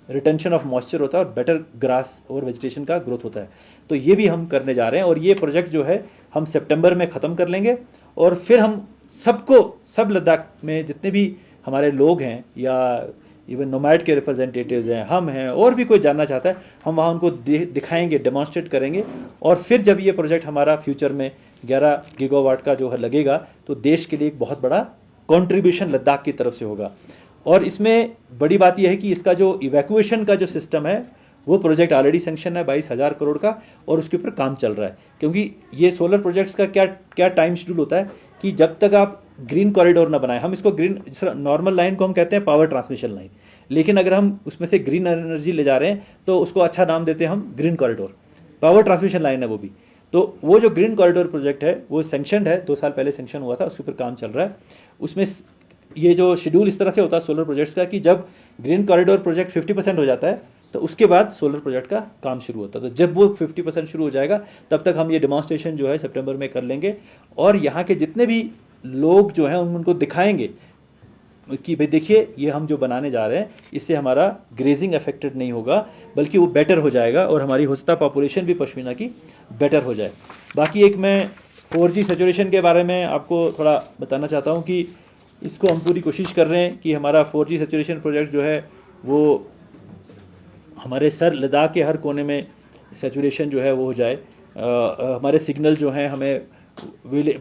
रिटेंशन ऑफ मॉइस्चर होता है और बेटर ग्रास और वेजिटेशन का ग्रोथ होता है। तो ये भी हम करने जा रहे हैं, और ये प्रोजेक्ट जो है हम सितंबर में ख़त्म कर लेंगे, और फिर हम सब लद्दाख में जितने भी हमारे लोग हैं, या इवन नोमैड के रिप्रेजेंटेटिव्स हैं, हम हैं, और भी कोई जानना चाहता है, हम वहाँ उनको दिखाएंगे, डेमोन्स्ट्रेट करेंगे। और फिर जब ये प्रोजेक्ट हमारा फ्यूचर में 11 गीगावाट का जो है लगेगा, तो देश के लिए एक बहुत बड़ा कॉन्ट्रीब्यूशन लद्दाख की तरफ से होगा। और इसमें बड़ी बात यह है कि इसका जो इवैक्यूएशन का जो सिस्टम है, वो प्रोजेक्ट ऑलरेडी सैंक्शन है 22,000 करोड़ का, और उसके ऊपर काम चल रहा है। क्योंकि ये सोलर प्रोजेक्ट्स का क्या टाइम शेड्यूल होता है कि जब तक आप ग्रीन कॉरिडोर ना बनाए, हम इसको ग्रीन, नॉर्मल लाइन को हम कहते हैं पावर ट्रांसमिशन लाइन, लेकिन अगर हम उसमें से ग्रीन एनर्जी ले जा रहे हैं तो उसको अच्छा नाम देते हैं हम green corridor, power transmission line है वो भी। तो वो जो ग्रीन कॉरिडोर प्रोजेक्ट है वो सैंक्शनड है, 2 साल पहले सैंक्शन हुआ था, उसके ऊपर काम चल रहा है। उसमें ये जो शेड्यूल इस तरह से होता है सोलर प्रोजेक्ट्स का कि जब ग्रीन कॉरिडोर प्रोजेक्ट 50% हो जाता है तो उसके बाद सोलर प्रोजेक्ट का काम शुरू होता है। तो जब वो 50% शुरू हो जाएगा तब तक हम ये डेमोन्स्ट्रेशन जो है सितंबर में कर लेंगे, और यहाँ के जितने भी लोग जो हैं उनको दिखाएंगे कि भाई देखिए ये हम जो बनाने जा रहे हैं इससे हमारा ग्रेजिंग अफेक्टेड नहीं होगा, बल्कि वो बेटर हो जाएगा और हमारी होस्ता पॉपुलेशन भी पश्मीना की बेटर हो जाए। बाकी एक मैं 4G सैचुरेशन के बारे में आपको थोड़ा बताना चाहता हूँ कि इसको हम पूरी कोशिश कर रहे हैं कि हमारा 4G सैचुरेशन प्रोजेक्ट जो है वो हमारे सर लद्दाख के हर कोने में सैचुरेशन जो है वो हो जाए। हमारे सिग्नल जो हैं हमें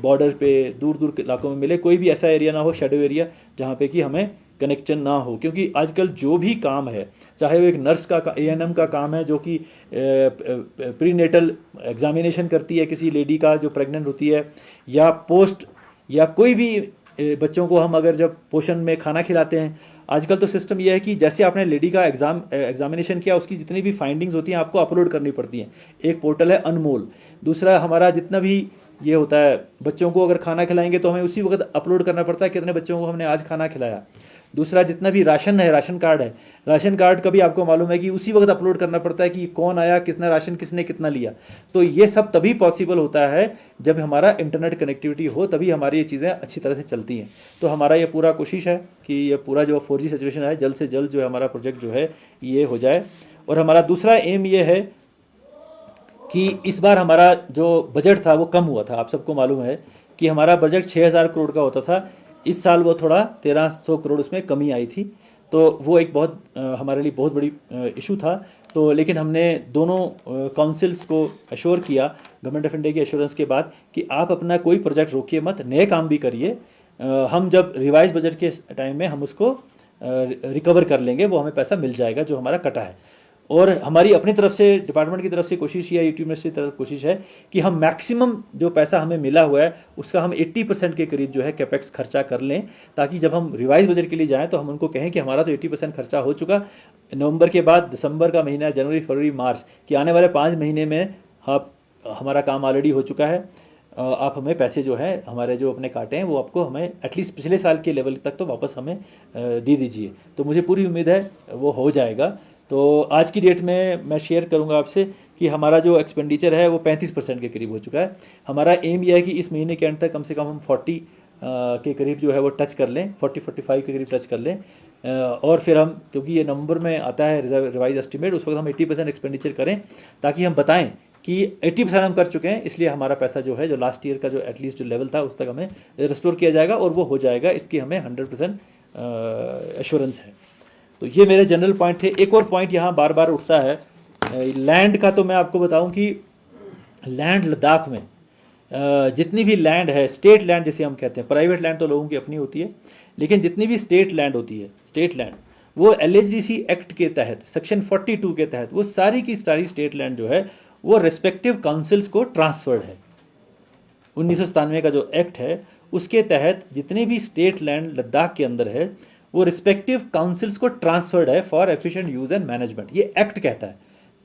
बॉर्डर पे दूर दूर के इलाकों में मिले, कोई भी ऐसा एरिया ना हो, शेडो एरिया, जहाँ पे कि हमें कनेक्शन ना हो। क्योंकि आजकल जो भी काम है, चाहे वो एक नर्स का ANM का काम है जो कि प्रीनेटल एग्जामिनेशन करती है किसी लेडी का जो प्रेग्नेंट होती है, या पोस्ट, या कोई भी बच्चों को हम अगर जब पोषण में खाना खिलाते हैं, आजकल तो सिस्टम ये है कि जैसे आपने लेडी का एग्जामिनेशन किया उसकी जितनी भी फाइंडिंग्स होती हैं आपको अपलोड करनी पड़ती हैं। एक पोर्टल है अनमोल। दूसरा हमारा जितना भी ये होता है, बच्चों को अगर खाना खिलाएंगे तो हमें उसी वक्त अपलोड करना पड़ता है कितने बच्चों को हमने आज खाना खिलाया। दूसरा जितना भी राशन है, राशन कार्ड है, राशन कार्ड का भी आपको मालूम है कि उसी वक्त अपलोड करना पड़ता है कि कौन आया, कितना राशन, किसने कितना लिया। तो ये सब तभी पॉसिबल होता है जब हमारा इंटरनेट कनेक्टिविटी हो, तभी हमारी ये चीज़ें अच्छी तरह से चलती हैं। तो हमारा ये पूरा कोशिश है कि ये पूरा जो 4G सैचुरेशन है जल्द से जल्द जो है हमारा प्रोजेक्ट जो है ये हो जाए। और हमारा दूसरा एम ये है कि इस बार हमारा जो बजट था वो कम हुआ था। आप सबको मालूम है कि हमारा बजट 6000 करोड़ का होता था, इस साल वो थोड़ा 1300 करोड़ उसमें कमी आई थी। तो वो एक बहुत हमारे लिए बहुत बड़ी इशू था। तो लेकिन हमने दोनों काउंसिल्स को अश्योर किया गवर्नमेंट ऑफ इंडिया की एश्योरेंस के बाद कि आप अपना कोई प्रोजेक्ट रोकिए मत, नए काम भी करिए। हम जब रिवाइज बजट के टाइम में हम उसको रिकवर कर लेंगे, वो हमें पैसा मिल जाएगा जो हमारा कटा है। और हमारी अपनी तरफ से, डिपार्टमेंट की तरफ से कोशिश या यूटी यूनिवर्सिटी की तरफ कोशिश है कि हम मैक्सिमम जो पैसा हमें मिला हुआ है उसका हम 80% के करीब जो है कैपेक्स खर्चा कर लें, ताकि जब हम रिवाइज बजट के लिए जाएं तो हम उनको कहें कि हमारा तो 80% खर्चा हो चुका। नवंबर के बाद दिसंबर का महीना, जनवरी, फरवरी, मार्च कि आने वाले 5 महीने में हमारा काम ऑलरेडी हो चुका है। आप हमें पैसे जो है हमारे जो अपने काटे हैं वो आपको हमें एटलीस्ट पिछले साल के लेवल तक तो वापस हमें दे दीजिए। तो मुझे पूरी उम्मीद है वो हो जाएगा। तो आज की डेट में मैं शेयर करूंगा आपसे कि हमारा जो एक्सपेंडिचर है वो 35% के करीब हो चुका है। हमारा एम यह है कि इस महीने के अंत तक कम से कम हम 40 के करीब जो है वो टच कर लें, 40-45 के करीब टच कर लें। और फिर हम, क्योंकि ये नवंबर में आता है रिवाइज एस्टिमेट, उस वक्त हम 80% एक्सपेंडिचर करें ताकि हम बताएं कि 80% हम कर चुके हैं, इसलिए हमारा पैसा जो है जो लास्ट ईयर का जो एटलीस्ट जो लेवल था उस तक हमें रिस्टोर किया जाएगा और वो हो जाएगा, इसकी हमें 100% एश्योरेंस है। तो ये मेरे जनरल पॉइंट थे। एक और पॉइंट यहाँ बार बार उठता है लैंड का। तो मैं आपको बताऊं कि लैंड लद्दाख में जितनी भी लैंड है, स्टेट लैंड जिसे हम कहते हैं, प्राइवेट लैंड तो लोगों की अपनी होती है, लेकिन जितनी भी स्टेट लैंड होती है, स्टेट लैंड, वो LHDC एक्ट के तहत सेक्शन 42 के तहत वो सारी की सारी स्टेट लैंड जो है वो रेस्पेक्टिव काउंसिल्स को ट्रांसफर्ड है। 1997 का जो एक्ट है उसके तहत जितनी भी स्टेट लैंड लद्दाख के अंदर है वो रिस्पेक्टिव काउंसिल्स को ट्रांसफर्ड है for efficient use and management. ये एक्ट कहता है,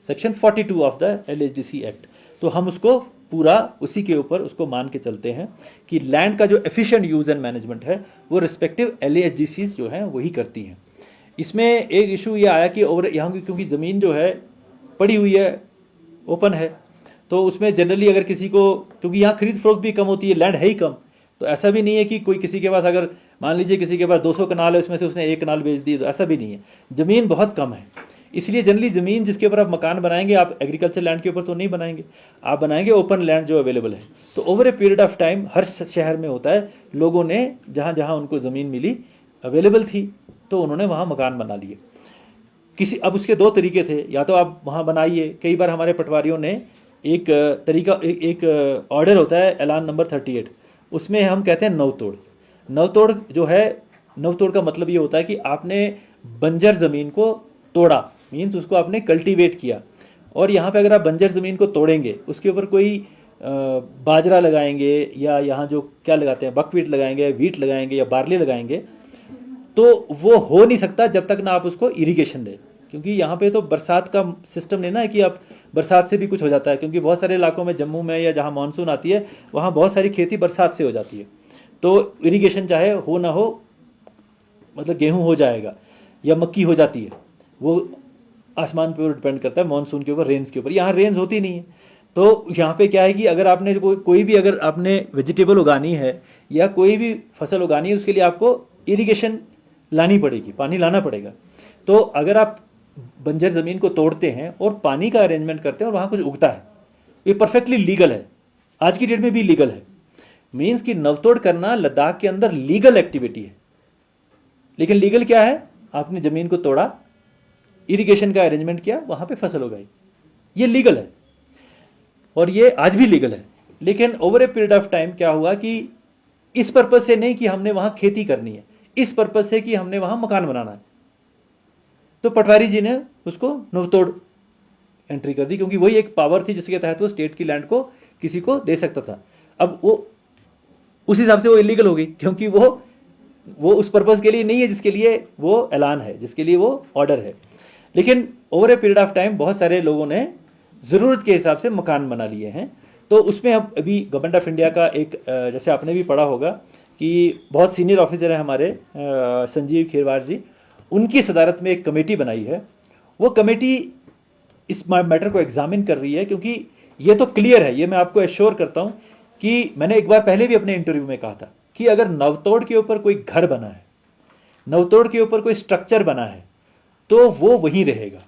section 42 of the LHDC act. तो हम उसको पूरा उसी के ऊपर उसको मान के चलते हैं कि लैंड का जो एफिशिएंट यूज एंड मैनेजमेंट है वो रिस्पेक्टिव LHDCs जो हैं वही करती हैं। इसमें एक इशू ये आया कि और यहाँ की क्योंकि ज़मीन जो है पड़ी हुई है, ओपन है, तो उसमें जनरली अगर किसी को, क्योंकि यहाँ खरीद फरोख्त भी कम होती है, लैंड है ही कम, तो ऐसा भी नहीं है कि कोई किसी के पास, अगर मान लीजिए किसी के पास 200 कनाल है उसमें से उसने 1 कनाल बेच दी, तो ऐसा भी नहीं है। ज़मीन बहुत कम है, इसलिए जनरली ज़मीन जिसके ऊपर आप मकान बनाएंगे, आप एग्रीकल्चर लैंड के ऊपर तो नहीं बनाएंगे, आप बनाएंगे ओपन लैंड जो अवेलेबल है। तो over a period of time हर शहर में होता है, लोगों ने जहाँ जहाँ उनको ज़मीन मिली अवेलेबल थी तो उन्होंने वहाँ मकान बना लिए। किसी, अब उसके 2 तरीके थे, या तो आप वहाँ बनाइए। कई बार हमारे पटवारियों ने एक तरीका, एक ऑर्डर होता है ऐलान नंबर 38, उसमें हम कहते हैं नवतोड़। नवतोड़ जो है, नवतोड़ का मतलब ये होता है कि आपने बंजर ज़मीन को तोड़ा, मीन्स उसको आपने कल्टीवेट किया। और यहाँ पे अगर आप बंजर ज़मीन को तोड़ेंगे, उसके ऊपर कोई बाजरा लगाएंगे या यहाँ जो क्या लगाते हैं, बकवीट लगाएंगे, वीट लगाएंगे या बार्ली लगाएंगे, तो वो हो नहीं सकता जब तक ना आप उसको इरिगेशन दें। क्योंकि यहाँ पे तो बरसात का सिस्टम नहीं ना है कि आप बरसात से भी कुछ हो जाता है, क्योंकि बहुत सारे इलाकों में, जम्मू में या जहाँ मानसून आती है वहाँ बहुत सारी खेती बरसात से हो जाती है। तो इरिगेशन चाहे हो ना हो, मतलब गेहूँ हो जाएगा या मक्की हो जाती है, वो आसमान पे डिपेंड करता है, मानसून के ऊपर, रेंज के ऊपर। यहाँ रेंज होती नहीं है, तो यहाँ पे क्या है कि अगर आपने कोई भी अगर आपने वेजिटेबल उगानी है या कोई भी फसल उगानी है, उसके लिए आपको इरिगेशन लानी पड़ेगी, पानी लाना पड़ेगा। तो अगर आप बंजर ज़मीन को तोड़ते हैं और पानी का अरेंजमेंट करते हैं और वहाँ कुछ उगता है, ये परफेक्टली लीगल है, आज की डेट में भी लीगल है। मीन्स कि नवतोड़ करना लद्दाख के अंदर लीगल एक्टिविटी है। लेकिन लीगल क्या है? आपने ज़मीन को तोड़ा, इरिगेशन का अरेंजमेंट किया, वहाँ पे फसल उगाई, ये लीगल है और ये आज भी लीगल है। लेकिन over a period of time क्या हुआ कि इस पर्पज से नहीं कि हमने वहाँ खेती करनी है, इस पर्पज से कि हमने वहाँ मकान बनाना है, तो पटवारी जी ने उसको नवतोड़ एंट्री कर दी, क्योंकि वही एक पावर थी जिसके तहत वो स्टेट की लैंड को किसी को दे सकता था। अब वो उस हिसाब से वो इलीगल हो गई, क्योंकि वो उस पर्पज के लिए नहीं है जिसके लिए वो ऐलान है, जिसके लिए वो ऑर्डर है। लेकिन over a period of time बहुत सारे लोगों ने ज़रूरत के हिसाब से मकान बना लिए हैं। तो उसमें अब अभी गवर्नमेंट ऑफ इंडिया का एक, जैसे आपने भी पढ़ा होगा कि बहुत सीनियर ऑफिसर हैं हमारे, संजीव खेरवार जी, उनकी सदारत में एक कमेटी बनाई है। वो कमेटी इस मैटर को एग्जामिन कर रही है, क्योंकि ये तो क्लियर है, ये मैं आपको एश्योर करता हूँ कि मैंने एक बार पहले भी अपने इंटरव्यू में कहा था कि अगर नवतोड़ के ऊपर कोई घर बना है, नवतोड़ के ऊपर कोई स्ट्रक्चर बना है, तो वो वहीं रहेगा।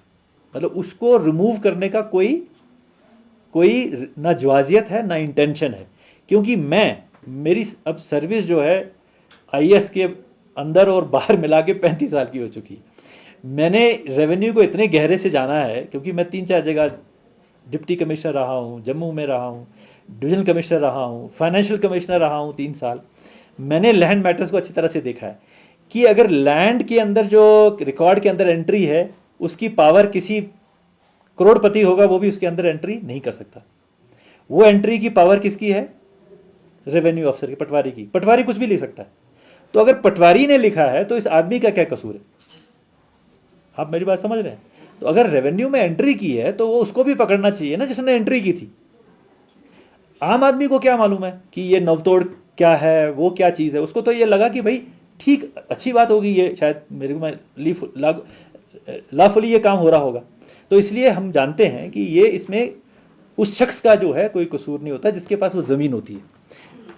मतलब उसको रिमूव करने का कोई ना ज्वाजियत है ना इंटेंशन है, क्योंकि मेरी अब सर्विस जो है आईएएस के अंदर और बाहर मिला के 35 साल की हो चुकी है। मैंने रेवेन्यू को इतने गहरे से जाना है, क्योंकि मैं 3-4 जगह डिप्टी कमिश्नर रहा हूँ, जम्मू में रहा हूँ, डिवीजन कमिश्नर रहा हूँ, फाइनेंशियल कमिश्नर रहा हूँ 3 साल। मैंने लैंड मैटर्स को अच्छी तरह से देखा है कि अगर लैंड के अंदर जो रिकॉर्ड के अंदर एंट्री है, उसकी पावर किसी करोड़पति होगा वो भी उसके अंदर एंट्री नहीं कर सकता। वो एंट्री की पावर किसकी है? रेवेन्यू ऑफिसर की, पटवारी की। पटवारी कुछ भी लिख सकता है। तो अगर पटवारी ने लिखा है तो इस आदमी का क्या कसूर है? आप मेरी बात समझ रहे हैं? तो अगर रेवेन्यू में एंट्री की है तो वो उसको भी पकड़ना चाहिए ना जिसने एंट्री की थी। आम आदमी को क्या मालूम है कि ये नवतोड़ क्या है, वो क्या चीज़ है? उसको तो ये लगा कि भाई ठीक, अच्छी बात होगी, ये शायद मेरे को लॉफुली ये काम हो रहा होगा। तो इसलिए हम जानते हैं कि ये इसमें उस शख्स का जो है कोई कसूर नहीं होता जिसके पास वो ज़मीन होती है।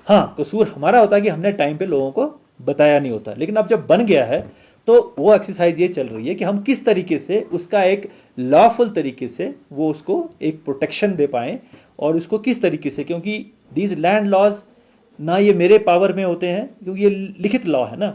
हाँ, कसूर हमारा होता है कि हमने टाइम पे लोगों को बताया नहीं होता। लेकिन अब जब बन गया है तो वो एक्सरसाइज ये चल रही है कि हम किस तरीके से उसका एक लॉफुल तरीके से वो उसको एक प्रोटेक्शन दे पाएँ, और उसको किस तरीके से, क्योंकि दीज लैंड लॉज ना ये मेरे पावर में होते हैं, क्योंकि ये लिखित लॉ है ना।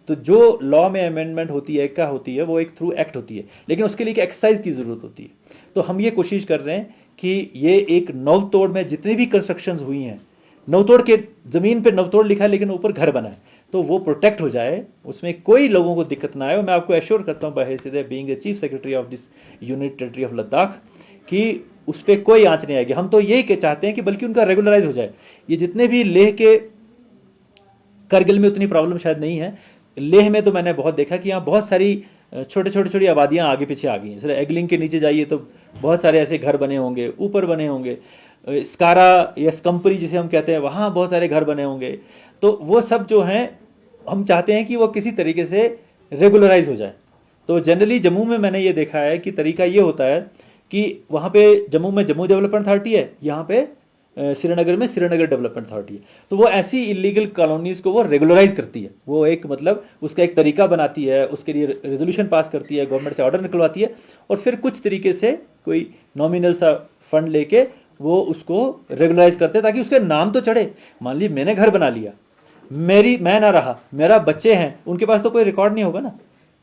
तो जो लॉ में अमेंडमेंट होती है, क्या होती है, वो एक थ्रू एक्ट होती है, लेकिन उसके लिए एक एक्सरसाइज की ज़रूरत होती है। तो हम ये कोशिश कर रहे हैं कि ये एक नवतोड़ में जितनी भी कंस्ट्रक्शंस हुई हैं, नवतोड़ के ज़मीन पे नवतोड़ लिखा है लेकिन ऊपर घर बना है, तो वो प्रोटेक्ट हो जाए, उसमें कोई लोगों को दिक्कत ना आए। और मैं आपको एश्योर करता हूँ by being the chief secretary of this unit territory of Ladakh कि उस पर कोई आंच नहीं आएगी। हम तो यही चाहते हैं कि बल्कि उनका रेगुलराइज हो जाए। ये जितने भी लेह के, करगिल में उतनी प्रॉब्लम शायद नहीं है, लेह में तो मैंने बहुत देखा कि यहाँ बहुत सारी छोटी आबादियाँ आगे पीछे आ गई हैं। जैसे एगलिंग के नीचे जाइए तो बहुत सारे ऐसे घर बने होंगे, ऊपर बने होंगे, स्कारा या स्कम्परी जिसे हम कहते हैं, वहाँ बहुत सारे घर बने होंगे। तो वो सब जो हैं हम चाहते हैं कि वो किसी तरीके से रेगुलराइज हो जाए। तो जनरली जम्मू में मैंने ये देखा है कि तरीका ये होता है कि वहाँ पे जम्मू में जम्मू डेवलपमेंट अथॉरिटी है, यहाँ पे श्रीनगर में श्रीनगर डेवलपमेंट अथॉरिटी है। तो वो ऐसी इलीगल कॉलोनीज़ को वो रेगुलराइज करती है, वो एक मतलब उसका एक तरीका बनाती है, उसके लिए रेजोल्यूशन पास करती है, गवर्नमेंट से ऑर्डर निकलवाती है, और फिर कुछ तरीके से कोई नॉमिनल सा फंड लेके वो उसको रेगुलराइज करते हैं, ताकि उसके नाम तो चढ़े। मान ली मैंने घर बना लिया, मैं ना रहा, मेरा बच्चे हैं, उनके पास तो कोई रिकॉर्ड नहीं होगा ना।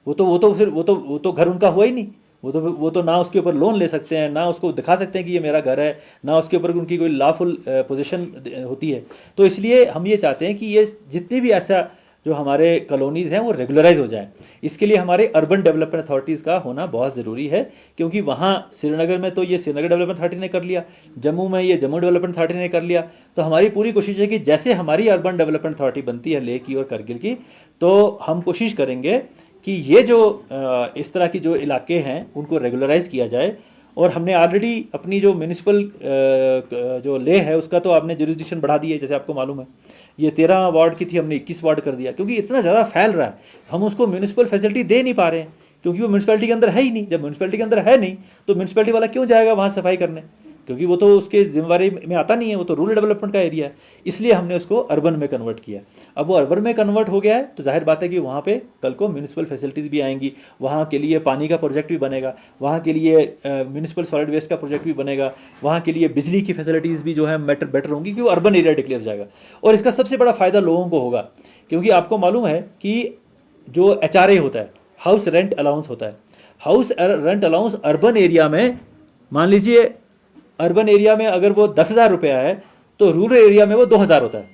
वो तो घर उनका हुआ ही नहीं। वो तो ना उसके ऊपर लोन ले सकते हैं, ना उसको दिखा सकते हैं कि ये मेरा घर है, ना उसके ऊपर उनकी कोई लॉफुल पोजीशन होती है। तो इसलिए हम ये चाहते हैं कि ये जितने भी ऐसा जो हमारे कॉलोनीज़ हैं वो रेगुलराइज हो जाएं। इसके लिए हमारे अर्बन डेवलपमेंट अथॉरिटीज़ का होना बहुत ज़रूरी है, क्योंकि वहाँ श्रीनगर में तो ये श्रीनगर डेवलपमेंट अथॉरिटी ने कर लिया, जम्मू में ये जम्मू डेवलपमेंट अथॉरिटी ने कर लिया। तो हमारी पूरी कोशिश है कि जैसे हमारी अर्बन डेवलपमेंट अथॉरिटी बनती है लेह की और करगिल की, तो हम कोशिश करेंगे कि ये जो इस तरह की जो इलाके हैं उनको रेगुलराइज किया जाए। और हमने ऑलरेडी अपनी जो म्यूनिसिपल जो लेह है उसका तो आपने जुरिस्डिक्शन बढ़ा दी है, जैसे आपको मालूम है। ये 13 वार्ड की थी, हमने 21 वार्ड कर दिया, क्योंकि इतना ज़्यादा फैल रहा है, हम उसको म्यूनिसिपल फैसिलिटी दे नहीं पा रहे हैं। क्योंकि वो म्यूनसिपैलिटी के अंदर है ही नहीं। जब म्यूनसिपैलिटी के अंदर है नहीं तो म्यूनसिपैलिटी वाला क्यों जाएगा वहाँ सफाई करने, क्योंकि वो तो उसके जिम्मेवारी में आता नहीं है, वो तो रूरल डेवलपमेंट का एरिया है। इसलिए हमने उसको अर्बन में कन्वर्ट किया। अब वो अर्बन में कन्वर्ट हो गया है तो जाहिर बात है कि वहाँ पे कल को म्यूनिसिपल फैसिलिटीज़ भी आएंगी, वहाँ के लिए पानी का प्रोजेक्ट भी बनेगा, वहाँ के लिए म्यूनिसिपल सॉलिड वेस्ट का प्रोजेक्ट भी बनेगा, वहाँ के लिए बिजली की फैसिलिटीज़ भी जो है बेटर होंगी, क्योंकि वो अर्बन एरिया डिक्लेयर जाएगा। और इसका सबसे बड़ा फ़ायदा लोगों को होगा, क्योंकि आपको मालूम है कि जो HRA होता है, हाउस रेंट अलाउंस होता है, house rent allowance urban area में, मान लीजिए अर्बन एरिया में अगर वो 10,000 रुपया है तो रूरल एरिया में वो 2,000 होता है।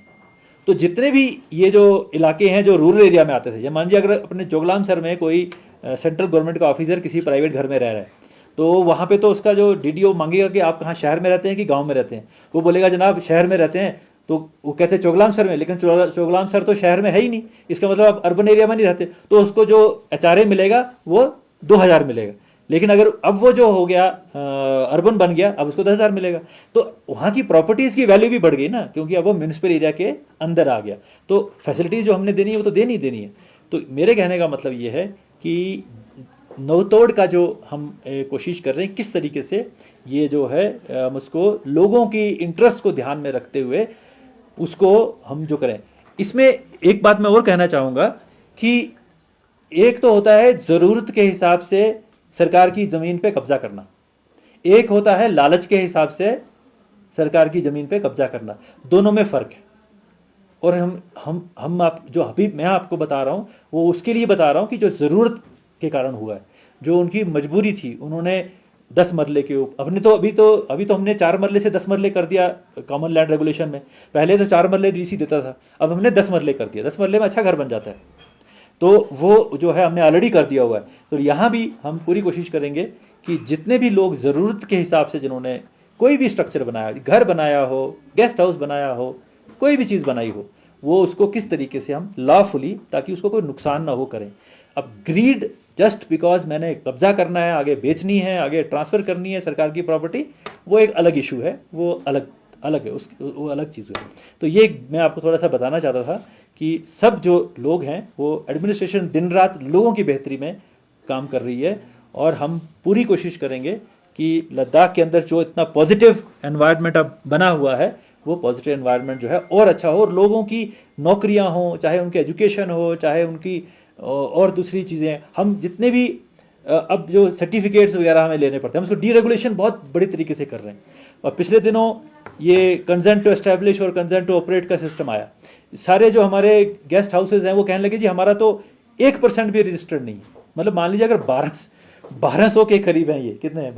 तो जितने भी ये जो इलाके हैं जो रूरल एरिया में आते थे, या मान लीजिए अगर अपने चोगलाम शहर में कोई सेंट्रल गवर्नमेंट का ऑफिसर किसी प्राइवेट घर में रह रहा है, तो वहाँ पे तो उसका जो DDO मांगेगा कि आप कहाँ शहर में रहते हैं कि गाँव में रहते हैं। वो बोलेगा जनाब शहर में रहते हैं, तो वो कहते हैं चोगलाम शहर में, लेकिन चोगलाम शहर तो शहर में है ही नहीं, इसका मतलब आप अर्बन एरिया में नहीं रहते, तो उसको जो HRA मिलेगा वो 2,000 मिलेगा। लेकिन अगर अब वो जो हो गया अर्बन बन गया, अब उसको 10,000 मिलेगा। तो वहाँ की प्रॉपर्टीज़ की वैल्यू भी बढ़ गई ना, क्योंकि अब वो म्यूनिसिपल एरिया के अंदर आ गया। तो फैसिलिटीज़ जो हमने देनी है वो तो देनी है। तो मेरे कहने का मतलब ये है कि नवतोड़ का जो हम कोशिश कर रहे हैं, किस तरीके से ये जो है हम उसको लोगों की इंटरेस्ट को ध्यान में रखते हुए उसको हम जो करें। इसमें एक बात मैं और कहना चाहूँगा कि एक तो होता है ज़रूरत के हिसाब से सरकार की ज़मीन पे कब्जा करना, एक होता है लालच के हिसाब से सरकार की ज़मीन पे कब्जा करना। दोनों में फ़र्क है। और हम आप जो अभी मैं आपको बता रहा हूँ वो उसके लिए बता रहा हूँ कि जो ज़रूरत के कारण हुआ है, जो उनकी मजबूरी थी, उन्होंने 10 मरले के ऊपर अपने तो अभी तो हमने 4 मरले से 10 मरले कर दिया कॉमन लैंड रेगुलेशन में। पहले तो 4 मरले DC देता था, अब हमने 10 मरले कर दिया। 10 मरले में अच्छा घर बन जाता है, तो वो जो है हमने ऑलरेडी कर दिया हुआ है। तो यहाँ भी हम पूरी कोशिश करेंगे कि जितने भी लोग ज़रूरत के हिसाब से जिन्होंने कोई भी स्ट्रक्चर बनाया, घर बनाया हो, गेस्ट हाउस बनाया हो, कोई भी चीज़ बनाई हो, वो उसको किस तरीके से हम लॉफुली, ताकि उसको कोई नुकसान ना हो, करें। अब ग्रीड जस्ट बिकॉज मैंने कब्जा करना है, आगे बेचनी है, आगे ट्रांसफ़र करनी है सरकार की प्रॉपर्टी, वो एक अलग इशू है, वो अलग है, वो अलग चीज़ है। तो ये मैं आपको थोड़ा सा बताना चाहता था कि सब जो लोग हैं वो एडमिनिस्ट्रेशन दिन रात लोगों की बेहतरी में काम कर रही है, और हम पूरी कोशिश करेंगे कि लद्दाख के अंदर जो इतना पॉजिटिव एनवायरनमेंट अब बना हुआ है, वो पॉजिटिव एनवायरनमेंट जो है और अच्छा हो, और लोगों की नौकरियां हों, चाहे उनकी एजुकेशन हो, चाहे उनकी और दूसरी चीज़ें। हम जितने भी अब जो सर्टिफिकेट्स वगैरह हमें लेने पड़ते हैं, हम उसको डीरेगुलेशन बहुत बड़ी तरीके से कर रहे हैं। और पिछले दिनों ये कंसेंट टू एस्टैब्लिश और कंसेंट टू ऑपरेट का सिस्टम आया। सारे जो हमारे गेस्ट हाउसेज हैं वो कहने लगे जी हमारा तो 1% भी रजिस्टर्ड नहीं है। मतलब मान लीजिए अगर 1200 के करीब हैं, ये कितने हैं,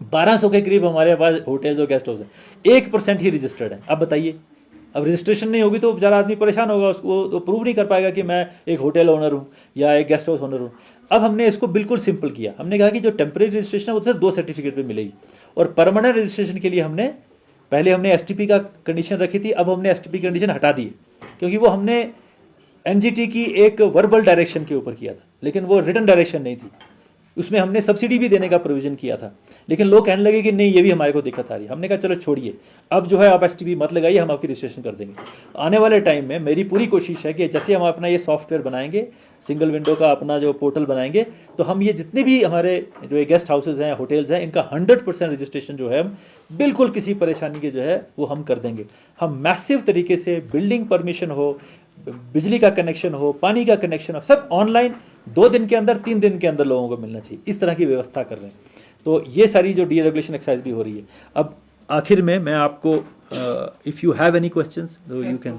1200 के करीब हमारे पास होटल्स और गेस्ट हाउस हैं, 1% ही रजिस्टर्ड है। अब बताइए, अब रजिस्ट्रेशन नहीं होगी तो बेचारा आदमी परेशान होगा, उसको तो प्रूव नहीं कर पाएगा कि मैं एक होटल ओनर हूँ या एक गेस्ट हाउस ओनर हूँ। अब हमने इसको बिल्कुल सिंपल किया। हमने कहा कि जो टेम्परेरी रजिस्ट्रेशन है वो सिर्फ 2 सर्टिफिकेट पे मिलेगी, और परमानेंट रजिस्ट्रेशन के लिए पहले हमने STP का कंडीशन रखी थी, अब हमने STP कंडीशन हटा दी, क्योंकि वो हमने NGT की एक वर्बल डायरेक्शन के ऊपर किया था, लेकिन वो रिटन डायरेक्शन नहीं थी। उसमें हमने सब्सिडी भी देने का प्रोविजन किया था, लेकिन लोग कहने लगे कि नहीं, ये भी हमारे को दिक्कत आ रही है। हमने कहा चलो छोड़िए, अब जो है आप STP मत लगाइए, हम आपकी रजिस्ट्रेशन कर देंगे। आने वाले टाइम में मेरी पूरी कोशिश है कि जैसे हम अपना ये सॉफ्टवेयर बनाएंगे, सिंगल विंडो का अपना जो पोर्टल बनाएंगे, तो हम ये जितने भी हमारे जो ये गेस्ट हाउसेज हैं, होटल्स हैं, इनका 100% रजिस्ट्रेशन जो है हम बिल्कुल किसी परेशानी के जो है वो हम कर देंगे। हम मैसिव तरीके से बिल्डिंग परमिशन हो, बिजली का कनेक्शन हो, पानी का कनेक्शन हो, सब ऑनलाइन 2 दिन के अंदर, 3 दिन के अंदर लोगों को मिलना चाहिए, इस तरह की व्यवस्था कर रहे हैं। तो ये सारी जो डीरेगुलेशन एक्सरसाइज भी हो रही है। अब आखिर में मैं आपको if you have any questions you can.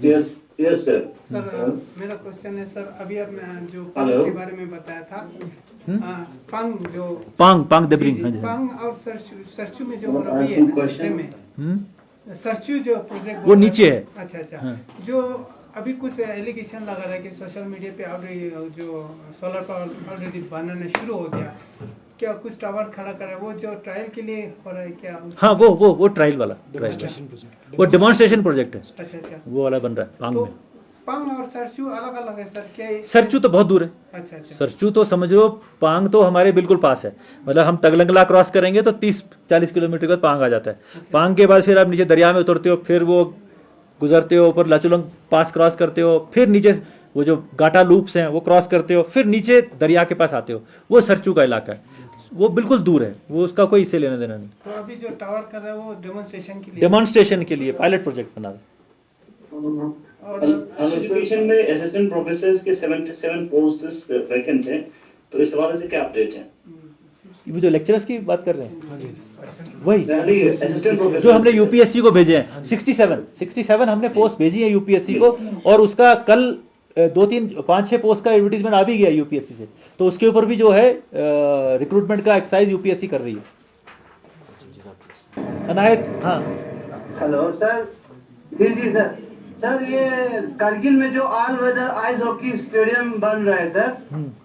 Yes sir. Sir मेरा क्वेश्चन है सर, अभी आपने जो पांग के बारे में बताया था, पांग देब्रिंग, पांग और सरचू में जो रही है, सरचू जो प्रोजेक्ट वो नीचे है। अच्छा। जो अभी कुछ एलिगेशन लगा रहा है कि सोशल मीडिया पे ऑलरेडी जो सोलर पावर ऑलरेडी बनाना शुरू हो गया, क्या कुछ टावर खड़ा कर रहा है, वो जो ट्रायल के लिए हो रहा है क्या? हाँ, वो ट्रायल वाला वो डेमोन्स्ट्रेशन प्रोजेक्ट है। अच्छा, वो वाला बन रहा है पांग में। पांग और सरचू अलग अलग है सर क्या? सरचू तो बहुत दूर है। अच्छा। सरचू तो समझो, पांग तो हमारे बिल्कुल पास है। मतलब हम तगलंगला क्रॉस करेंगे तो 30-40 किलोमीटर बाद पांग आ जाता है। पांग के बाद फिर आप नीचे दरिया में उतरते हो, फिर वो गुजरते हो, ऊपर लाचुलंग पास क्रॉस करते हो, फिर नीचे वो जो गाटा लूप्स हैं वो क्रॉस करते हो, फिर नीचे दरिया के पास आते हो, वो सरचू का इलाका है, वो बिल्कुल दूर है, वो उसका कोई इससे लेना देना नहीं। तो अभी जो टावर कर रहा है वो डेमोन्स्ट्रेशन के लिए पायलट प्रोजेक्ट बना रहा है। और एजुकेशन में असिस्टेंट प्रोफेसर के 77 पोस्ट वैकेंट हैं, तो इस हवाले से क्या अपडेट है? वो जो लेक्चरर्स की बात कर रहे हैं वही असिस्टेंट जो प्रोफेसर हमने यूपीएससी को भेजे हैं, 67 हमने पोस्ट भेजी है यूपीएससी को, और उसका कल 2-3-5-6 पोस्ट का एडवर्टीजमेंट आ भी गया यूपीएससी से, तो उसके ऊपर भी जो है रिक्रूटमेंट का एक्सरसाइज यूपीएससी कर रही है। अनायत, हाँ हेलो सर। जी सर। सर ये कारगिल में जो all weather ice hockey stadium बन रहा है सर,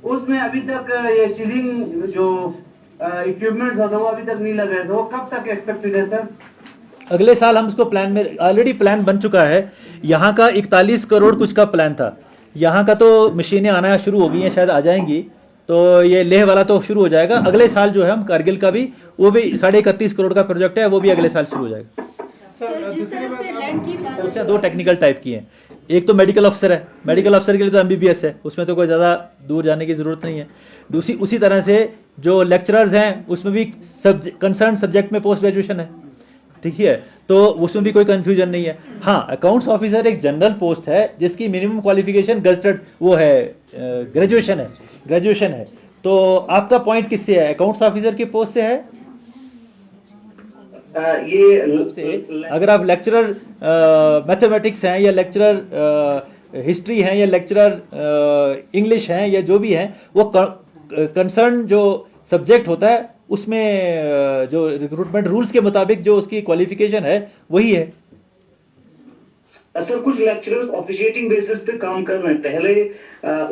उसमें अभी तक ये चिलिंग जो इक्विपमेंट्स होता है वो अभी तक नहीं लगा है, तो वो कब तक एक्सपेक्टेड है सर? अगले साल हम उसको प्लान में, ऑलरेडी प्लान बन चुका है। यहाँ का 41 करोड़ कुछ का प्लान था, यहाँ का तो मशीनें आना शुरू हो गई हैं, शायद आ जाएंगी, तो ये लेह वाला तो शुरू हो जाएगा अगले साल। जो है हम कारगिल का भी, वो भी 31.5 करोड़ का प्रोजेक्ट है, वो भी अगले साल शुरू हो जाएगा। सर जिस तरह से लैंड की बात उसमें 2 टेक्निकल टाइप की हैं, एक तो मेडिकल अफसर है, मेडिकल अफसर के लिए तो एमबीबीएस है, उसमें तो कोई ज़्यादा दूर जाने की ज़रूरत नहीं है। दूसरी उसी तरह से जो लेक्चरर्स हैं उसमें भी कंसर्न सब्जेक्ट में पोस्ट ग्रेजुएशन है, ठीक है, तो उसमें भी कोई कंफ्यूजन नहीं है। हाँ, अकाउंट्स ऑफिसर एक जनरल पोस्ट है जिसकी मिनिमम क्वालिफिकेशन गजटेड वो है, ग्रेजुएशन है। तो आपका पॉइंट किससे है? अकाउंट्स ऑफिसर की पोस्ट से है? अगर आप लेक्चरर मैथमेटिक्स हैं या लेक्चरर हिस्ट्री हैं या लेक्चरर इंग्लिश हैं या जो भी हैं, वो कंसर्न जो सब्जेक्ट होता है उसमें जो रिक्रूटमेंट रूल्स के मुताबिक जो उसकी क्वालिफिकेशन है वही है। सर कुछ लेक्चरर्स ऑफिशिएटिंग बेसिस पे काम कर रहे हैं, पहले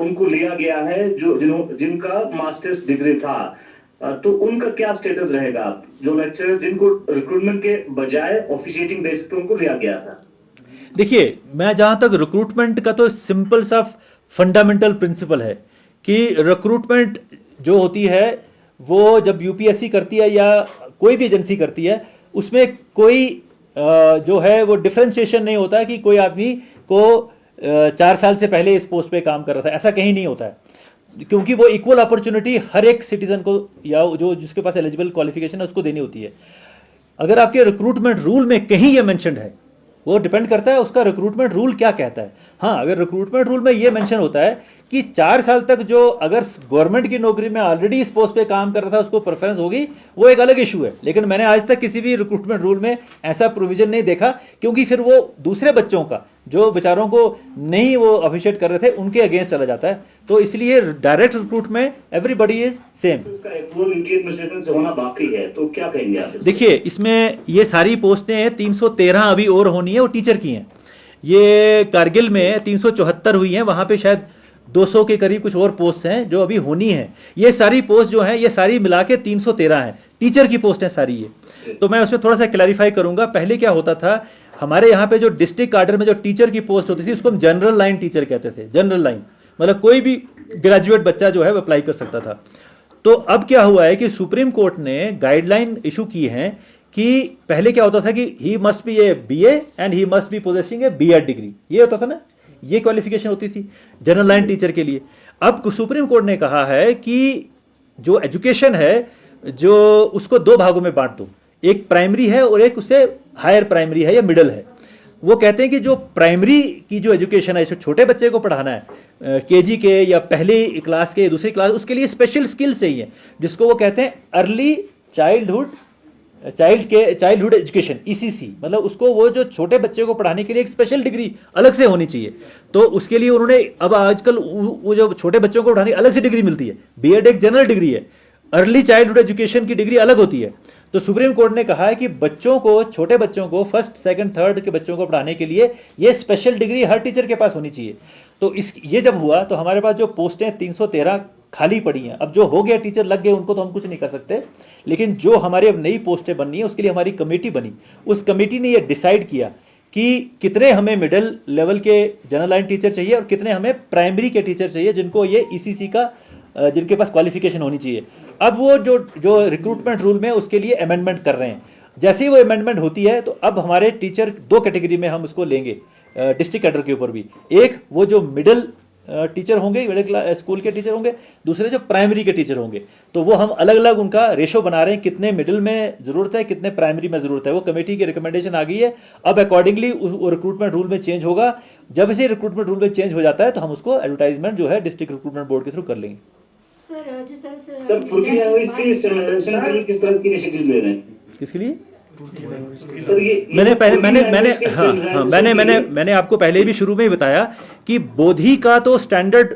उनको लिया गया है जो जिनका मास्टर्स डिग्री था, तो उनका क्या स्टेटस रहेगा? जो लेक्चरर्स जिनको रिक्रूटमेंट के बजाय ऑफिशिएटिंग बेसिस पे उनको लिया गया था। देखिए, मैं जहां तक रिक्रूटमेंट का, तो सिंपल सा फंडामेंटल प्रिंसिपल है कि रिक्रूटमेंट जो होती है वो जब यूपीएससी करती है या कोई भी एजेंसी करती है, उसमें कोई जो है वो डिफरेंशिएशन नहीं होता है कि कोई आदमी को 4 साल से पहले इस पोस्ट पे काम कर रहा था, ऐसा कहीं नहीं होता है, क्योंकि वो इक्वल अपॉर्चुनिटी हर एक सिटीजन को या जो जिसके पास एलिजिबल क्वालिफिकेशन है उसको देनी होती है। अगर आपके रिक्रूटमेंट रूल में कहीं ये मेंशन है, वो डिपेंड करता है उसका रिक्रूटमेंट रूल क्या कहता है। हाँ, अगर रिक्रूटमेंट रूल में ये मेंशन होता है कि 4 साल तक जो अगर गवर्नमेंट की नौकरी में ऑलरेडी इस पोस्ट पे काम कर रहा था उसको प्रेफरेंस होगी, वो एक अलग इशू है, लेकिन मैंने आज तक किसी भी रिक्रूटमेंट रूल में ऐसा प्रोविजन नहीं देखा, क्योंकि फिर वो दूसरे बच्चों का जो बेचारों को नहीं वो अप्रिशिएट कर रहे थे उनके अगेंस्ट चला जाता है। तो इसलिए डायरेक्ट रिक्रूट में एवरीबडी इज सेम। उसका अप्रूवल इनकी एडमिनिस्ट्रेशन से होना बाकी है, तो क्या कहेंगे आप? देखिए, इसमें ये सारी पोस्टें 313 अभी और होनी है, वो टीचर की हैं। ये कारगिल में 374 हुई हैं, वहां पे शायद 200 के करीब कुछ और पोस्ट हैं जो अभी होनी है। ये सारी पोस्ट जो हैं ये सारी मिला के 313 हैं, टीचर की पोस्ट हैं सारी ये। तो मैं उसमें थोड़ा सा क्लैरिफाई करूंगा। पहले क्या होता था, हमारे यहाँ पे जो डिस्ट्रिक्ट काडर में जो टीचर की पोस्ट होती थी उसको हम जनरल लाइन टीचर कहते थे। जनरल लाइन मतलब कोई भी ग्रेजुएट बच्चा जो है वो अप्लाई कर सकता था। तो अब क्या हुआ है कि सुप्रीम कोर्ट ने गाइडलाइन इशू की है कि पहले क्या होता था कि he must be a BA and he must be possessing a BEd degree, ये होता था ना, ये क्वालिफिकेशन होती थी जनरल लाइन टीचर के लिए। अब सुप्रीम कोर्ट ने कहा है कि जो एजुकेशन है जो उसको 2 भागों में बांट दो, एक प्राइमरी है और एक उससे हायर प्राइमरी है या मिडिल है। वो कहते हैं कि जो प्राइमरी की जो एजुकेशन है, जो छोटे बच्चे को पढ़ाना है केजी के या पहली क्लास के दूसरी क्लास, उसके लिए स्पेशल स्किल्स चाहिए जिसको वो कहते हैं अर्ली चाइल्डहुड एजुकेशन, ईसीसी। मतलब उसको वो जो छोटे बच्चे को पढ़ाने के लिए एक स्पेशल डिग्री अलग से होनी चाहिए। तो उसके लिए उन्होंने अब आजकल वो जो छोटे बच्चों को पढ़ाने अलग से डिग्री मिलती है, बीएड एक जनरल डिग्री है, अर्ली चाइल्डहुड एजुकेशन की डिग्री अलग होती है। तो सुप्रीम कोर्ट ने कहा है कि बच्चों को, छोटे बच्चों को, फर्स्ट सेकंड थर्ड के बच्चों को पढ़ाने के लिए ये स्पेशल डिग्री हर टीचर के पास होनी चाहिए। तो ये जब हुआ तो हमारे पास जो पोस्टें 313 खाली पड़ी हैं, अब जो हो गया टीचर लग गए उनको तो हम कुछ नहीं कर सकते, लेकिन जो हमारे अब नई पोस्टें बननी है उसके लिए हमारी कमेटी बनी। उस कमेटी ने ये डिसाइड किया कि कितने हमें मिडिल लेवल के जनरल लाइन टीचर चाहिए और कितने हमें प्राइमरी के टीचर चाहिए जिनको ये ईसीसी का जिनके पास क्वालिफिकेशन होनी चाहिए। अब वो जो रिक्रूटमेंट रूल में उसके लिए अमेंडमेंट कर रहे हैं। जैसे ही वो अमेंडमेंट होती है तो अब हमारे टीचर 2 कैटेगरी में हम उसको लेंगे डिस्ट्रिक्ट कैडर के ऊपर भी। एक वो जो मिडिल टीचर होंगे, मिडिल क्लास स्कूल के टीचर होंगे, दूसरे जो प्राइमरी के टीचर होंगे। तो वो हम अलग अलग उनका रेशो बना रहे हैं, कितने मिडिल में ज़रूरत है, कितने प्राइमरी में ज़रूरत है। वो कमेटी की रिकमेंडेशन आ गई है। अब अकॉर्डिंगली वो रिक्रूटमेंट रूल में चेंज होगा। जब से रिक्रूटमेंट रूल में चेंज हो जाता है तो हम उसको एडवर्टाइजमेंट जो है डिस्ट्रिक्ट रिक्रूटमेंट बोर्ड के थ्रू कर लेंगे। सर जिस तरह से सर पुर्गी लैंग्वेज की स्टैंडर्डाइजेशन के लिए किस तरह की इनिशिएटिव ले रहे हैं? किसके लिए? सर ये मैंने पहले पुर्गी लैंग्वेज के standardization के लिए- मैंने आपको पहले भी शुरू में ही बताया कि बोधी का तो स्टैंडर्ड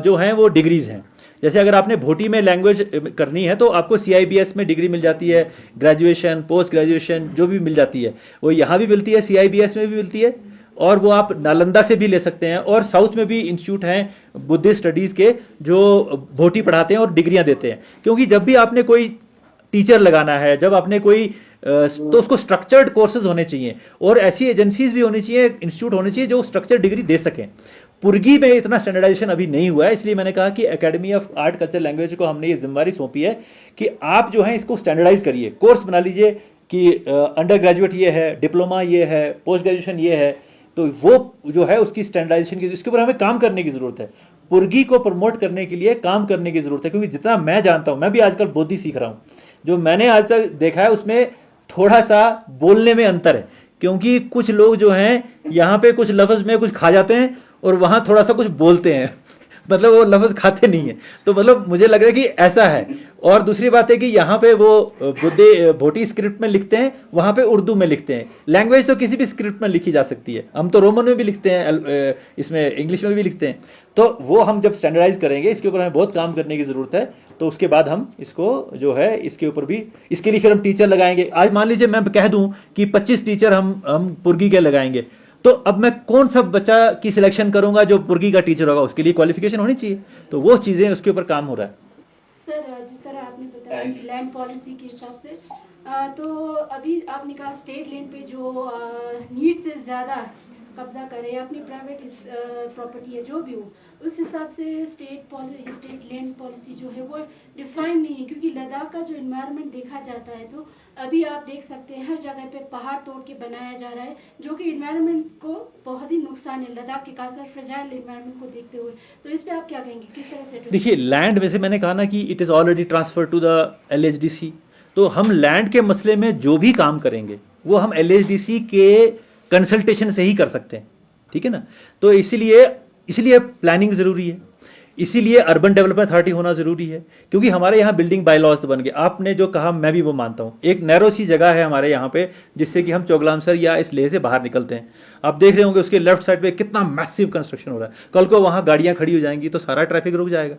जो है वो डिग्रीज हैं। जैसे अगर आपने भोटी में लैंग्वेज करनी है तो आपको CIBS में डिग्री मिल जाती है, ग्रेजुएशन, पोस्ट ग्रेजुएशन जो भी मिल जाती है वो यहाँ भी मिलती है, CIBS में भी मिलती है, और वो आप नालंदा से भी ले सकते हैं। और साउथ में भी इंस्टीट्यूट हैं बुद्धिस्ट स्टडीज़ के जो भोटी पढ़ाते हैं और डिग्रियां देते हैं। क्योंकि जब भी आपने कोई टीचर लगाना है, जब आपने कोई तो उसको स्ट्रक्चर्ड कोर्सेज होने चाहिए और ऐसी एजेंसीज भी होनी चाहिए, इंस्टीट्यूट होने चाहिए जो स्ट्रक्चर्ड डिग्री दे सकें। पुर्गी में इतना स्टैंडर्डाइजेशन अभी नहीं हुआ है, इसलिए मैंने कहा कि academy of art culture language को हमने ये जिम्मेदारी सौंपी है कि आप जो है इसको स्टैंडर्डाइज करिए, कोर्स बना लीजिए कि अंडर ग्रेजुएट ये है, डिप्लोमा ये है, पोस्ट ग्रेजुएशन ये है। तो वो जो है उसकी स्टैंडर्डाइजेशन की, इसके ऊपर हमें काम करने की जरूरत है। पुर्गी को प्रमोट करने के लिए काम करने की जरूरत है, क्योंकि जितना मैं जानता हूं, मैं भी आजकल बोधी सीख रहा हूं, जो मैंने आज तक देखा है उसमें थोड़ा सा बोलने में अंतर है। क्योंकि कुछ लोग जो हैं यहाँ पे कुछ लफ्ज में कुछ खा जाते हैं और वहां थोड़ा सा कुछ बोलते हैं मतलब वो लफ्ज खाते नहीं है। तो मतलब मुझे लग रहा है कि ऐसा है। और दूसरी बात है कि यहाँ पे वो भोटी स्क्रिप्ट में लिखते हैं, वहां पे उर्दू में लिखते हैं। लैंग्वेज तो किसी भी स्क्रिप्ट में लिखी जा सकती है, हम तो रोमन में भी लिखते हैं, इसमें इंग्लिश में भी लिखते हैं। तो वो हम जब स्टैंडर्डाइज करेंगे, इसके ऊपर हमें बहुत काम करने की जरूरत है। तो उसके बाद हम इसको जो है इसके ऊपर भी, इसके लिए फिर हम टीचर लगाएंगे। आज मान लीजिए मैं कह दूं कि 25 टीचर हम पुर्गी के लगाएंगे, तो अब मैं कौन सा बच्चा की सिलेक्शन करूंगा जो पुर्गी का टीचर होगा, उसके लिए क्वालिफिकेशन होनी चाहिए। तो वो चीजें उसके ऊपर काम हो रहा है। सर जिस तरह आपने बताया लैंड पॉलिसी के हिसाब से तो अभी आपने कहा स्टेट लैंड पे जो नीड से ज़्यादा कब्जा करे, अपनी प्राइवेट प्रॉपर्टी है जो भी हो, उस हिसाब से स्टेट लैंड पॉलिसी जो है वो डिफाइन नहीं है। क्योंकि लद्दाख का जो इन्वायरमेंट देखा जाता है तो अभी आप देख सकते हैं हर जगह पे पहाड़ तोड़ के बनाया जा रहा है, जो कि इन्वायरमेंट को बहुत ही नुकसान है लद्दाख के खासकर फ्रेजाइल इन्वायरमेंट को देखते हुए। तो इस पे आप क्या कहेंगे, किस तरह से? देखिए लैंड, वैसे मैंने कहा ना कि it is already transfer to the LHDC। तो हम लैंड के मसले में जो भी काम करेंगे वो हम LHDC के कंसल्टेशन से ही कर सकते हैं, ठीक है ना। तो इसीलिए प्लानिंग जरूरी है, इसीलिए अर्बन डेवलपमेंट अथॉरिटी होना जरूरी है। क्योंकि हमारे यहाँ बिल्डिंग बाय लॉज बन गए, आपने जो कहा मैं भी वो मानता हूँ। एक नैरो सी जगह है हमारे यहाँ पे जिससे कि हम चोगलामसर या इस लेह से बाहर निकलते हैं। आप देख रहे होंगे उसके लेफ्ट साइड पे कितना मैसिव कंस्ट्रक्शन हो रहा है। कल को वहाँ गाड़ियाँ खड़ी हो जाएंगी तो सारा ट्रैफिक रुक जाएगा।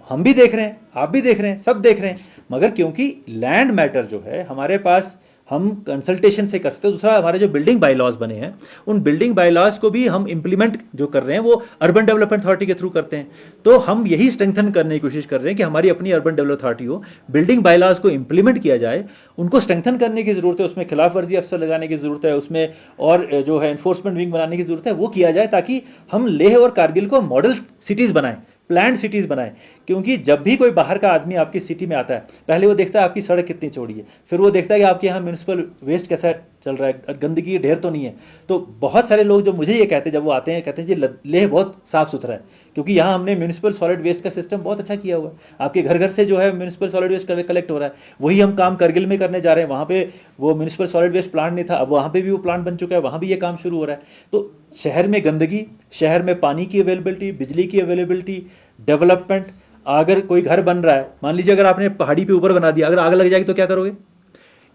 हम भी देख रहे हैं, आप भी देख रहे हैं, सब देख रहे हैं। मगर क्योंकि लैंड मैटर जो है हमारे पास हम कंसल्टेशन से कर सकते हैं। दूसरा, हमारे जो बिल्डिंग बाय लॉज बने हैं उन बिल्डिंग बाय लॉज को भी हम इंप्लीमेंट जो कर रहे हैं वो अर्बन डेवलपमेंट अथॉरिटी के थ्रू करते हैं। तो हम यही स्ट्रेंथन करने की कोशिश कर रहे हैं कि हमारी अपनी अर्बन डेवलपमेंट अथॉरिटी हो, बिल्डिंग बाय लॉज को इंप्लीमेंट किया जाए, उनको स्ट्रेंथन करने की जरूरत है, उसमें खिलाफ वर्जी अफसर लगाने की जरूरत है, उसमें और जो है एनफोर्समेंट विंग बनाने की जरूरत है, वो किया जाए ताकि हम लेह और कारगिल को मॉडल सिटीज बनाएं, प्लान्ड सिटीज बनाएं। क्योंकि जब भी कोई बाहर का आदमी आपकी सिटी में आता है, पहले वो देखता है आपकी सड़क कितनी चौड़ी है, फिर वो देखता है कि आपके यहाँ म्यूनिसिपल वेस्ट कैसा चल रहा है, गंदगी ढेर तो नहीं है। तो बहुत सारे लोग जो मुझे ये कहते हैं जब वो आते हैं, कहते हैं जी लेह बहुत साफ सुथरा है, क्योंकि यहाँ हमने म्यूनिसिपल सॉलिड वेस्ट का सिस्टम बहुत अच्छा किया हुआ है। आपके घर घर से जो है म्यूनिसिपल सॉलिड वेस्ट कलेक्ट हो रहा है। वही हम काम करगिल में करने जा रहे हैं, वहाँ पे वो म्यूनिसिपल सॉलिड वेस्ट प्लांट नहीं था, अब वहाँ पे भी वो प्लांट बन चुका है, वहाँ भी ये काम शुरू हो रहा है। तो शहर में गंदगी, शहर में पानी की अवेलेबिलिटी, बिजली की अवेलेबिलिटी, डेवलपमेंट, अगर कोई घर बन रहा है, मान लीजिए अगर आपने पहाड़ी पे ऊपर बना दिया, अगर आग लग जाएगी तो क्या करोगे?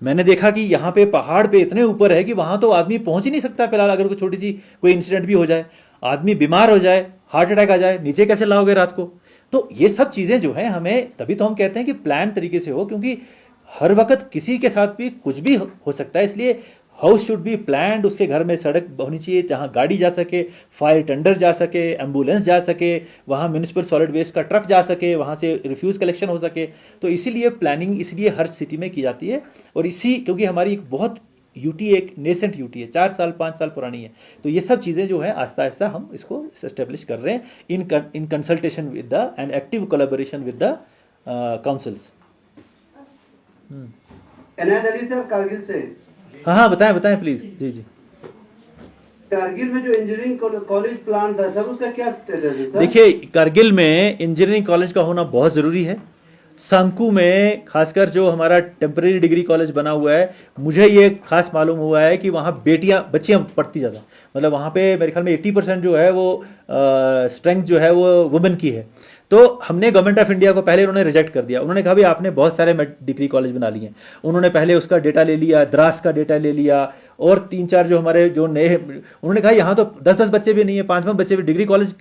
मैंने देखा कि यहाँ पे पहाड़ पे इतने ऊपर है कि वहां तो आदमी पहुंच ही नहीं सकता। फिलहाल अगर कोई छोटी सी कोई इंसिडेंट भी हो जाए, आदमी बीमार हो जाए, हार्ट अटैक आ जाए, नीचे कैसे लाओगे रात को? तो ये सब चीजें जो है हमें, तभी तो हम कहते हैं कि प्लान तरीके से हो, क्योंकि हर वक्त किसी के साथ भी कुछ भी हो सकता है। इसलिए हाउस शुड बी प्लान्ड, उसके घर में सड़क होनी चाहिए जहाँ गाड़ी जा सके, फायर टेंडर जा सके, एम्बुलेंस जा सके, वहाँ म्यूनिसिपल सॉलिड वेस्ट का ट्रक जा सके, वहाँ से रिफ्यूज कलेक्शन हो सके। तो इसीलिए प्लानिंग इसलिए हर सिटी में की जाती है। और क्योंकि हमारी एक बहुत यूटी, एक नेसेंट यूटी है, 4 साल 5 साल पुरानी है। तो ये सब चीज़ें जो है आस्ता आस्ता हम इसको एस्टेब्लिश कर रहे हैं in consultation with the and active collaboration with the councils. Enayat Ali sir Kargil से। हाँ बताएं प्लीज। जी। कारगिल में जो इंजीनियरिंग कॉलेज प्लान था सर, उसका क्या स्टेटस है सर? देखिए, कारगिल में इंजीनियरिंग कॉलेज का होना बहुत ज़रूरी है। सांकू में खासकर जो हमारा टेम्परेरी डिग्री कॉलेज बना हुआ है, मुझे ये खास मालूम हुआ है कि वहाँ बच्चियाँ पढ़ती ज़्यादा, मतलब वहाँ पे मेरे ख्याल में 80% जो है वो स्ट्रेंथ जो है वो वुमेन की है। तो हमने गवर्नमेंट ऑफ इंडिया को पहले उन्होंने रिजेक्ट कर दिया। उन्होंने कहा भाई आपने बहुत सारे डिग्री कॉलेज बना लिए हैं। उन्होंने पहले उसका डेटा ले लिया, द्रास का डेटा ले लिया, और 3-4 जो हमारे जो नए, उन्होंने कहा यहाँ तो 10-10 बच्चे भी नहीं है, 5-5 बच्चे भी, डिग्री कॉलेज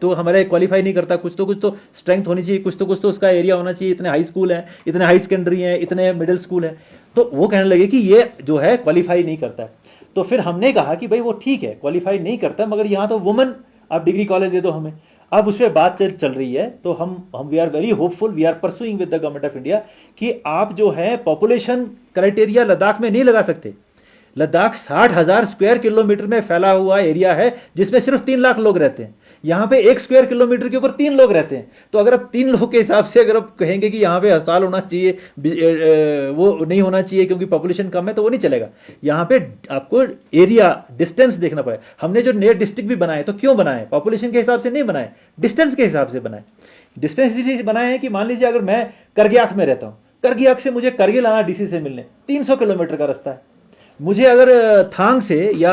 तो हमारे क्वालिफाई नहीं करता। कुछ तो स्ट्रेंथ होनी चाहिए, कुछ तो उसका एरिया होना चाहिए। इतने हाई स्कूल हैं, इतने हाई सेकेंडरी हैं, इतने मिडिल स्कूल हैं। तो वो कहने लगे कि ये जो है क्वालिफाई नहीं करता है। तो फिर हमने कहा कि भाई वो ठीक है, क्वालिफाई नहीं करता, मगर यहाँ तो वुमेन आप डिग्री कॉलेज दे दो हमें। अब उस पर बात चल रही है। तो हम we are very hopeful, we are pursuing with the government of India कि आप जो है पॉपुलेशन क्राइटेरिया लद्दाख में नहीं लगा सकते। लद्दाख 60,000 स्क्वायर किलोमीटर में फैला हुआ एरिया है, जिसमें सिर्फ 3 लाख लोग रहते हैं। यहाँ पे 1 स्क्वायर किलोमीटर के ऊपर 3 लोग रहते हैं। तो अगर आप 3 लोग के हिसाब से अगर आप कहेंगे कि यहाँ पे अस्पताल होना चाहिए, वो नहीं होना चाहिए क्योंकि पॉपुलेशन कम है, तो वो नहीं चलेगा। यहाँ पे आपको एरिया डिस्टेंस देखना पड़ेगा। हमने जो नए डिस्ट्रिक्ट भी बनाए, तो क्यों बनाए? पॉपुलेशन के हिसाब से नहीं बनाए, डिस्टेंस के हिसाब से बनाए। डिस्टेंस इसलिए बनाए हैं कि मान लीजिए अगर मैं करगियाक में रहता हूँ, करगियाक से मुझे करगिल आना डीसी से मिलने 300 किलोमीटर का रास्ता है। मुझे अगर थांग से या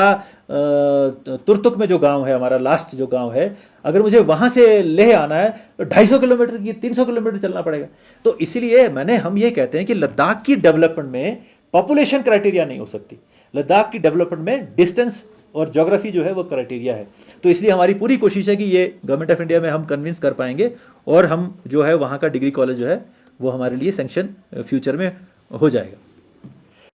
तुर्तुक में जो गांव है हमारा, लास्ट जो गांव है, अगर मुझे वहां से लेह आना है तो 250 किलोमीटर की 300 किलोमीटर चलना पड़ेगा। तो इसीलिए हम ये कहते हैं कि लद्दाख की डेवलपमेंट में पॉपुलेशन क्राइटेरिया नहीं हो सकती। लद्दाख की डेवलपमेंट में डिस्टेंस और ज्योग्राफी जो है वो क्राइटेरिया है। तो इसलिए हमारी पूरी कोशिश है कि ये गवर्नमेंट ऑफ इंडिया में हम कन्विंस कर पाएंगे, और हम जो है वहाँ का डिग्री कॉलेज जो है वो हमारे लिए सैंक्शन फ्यूचर में हो जाएगा।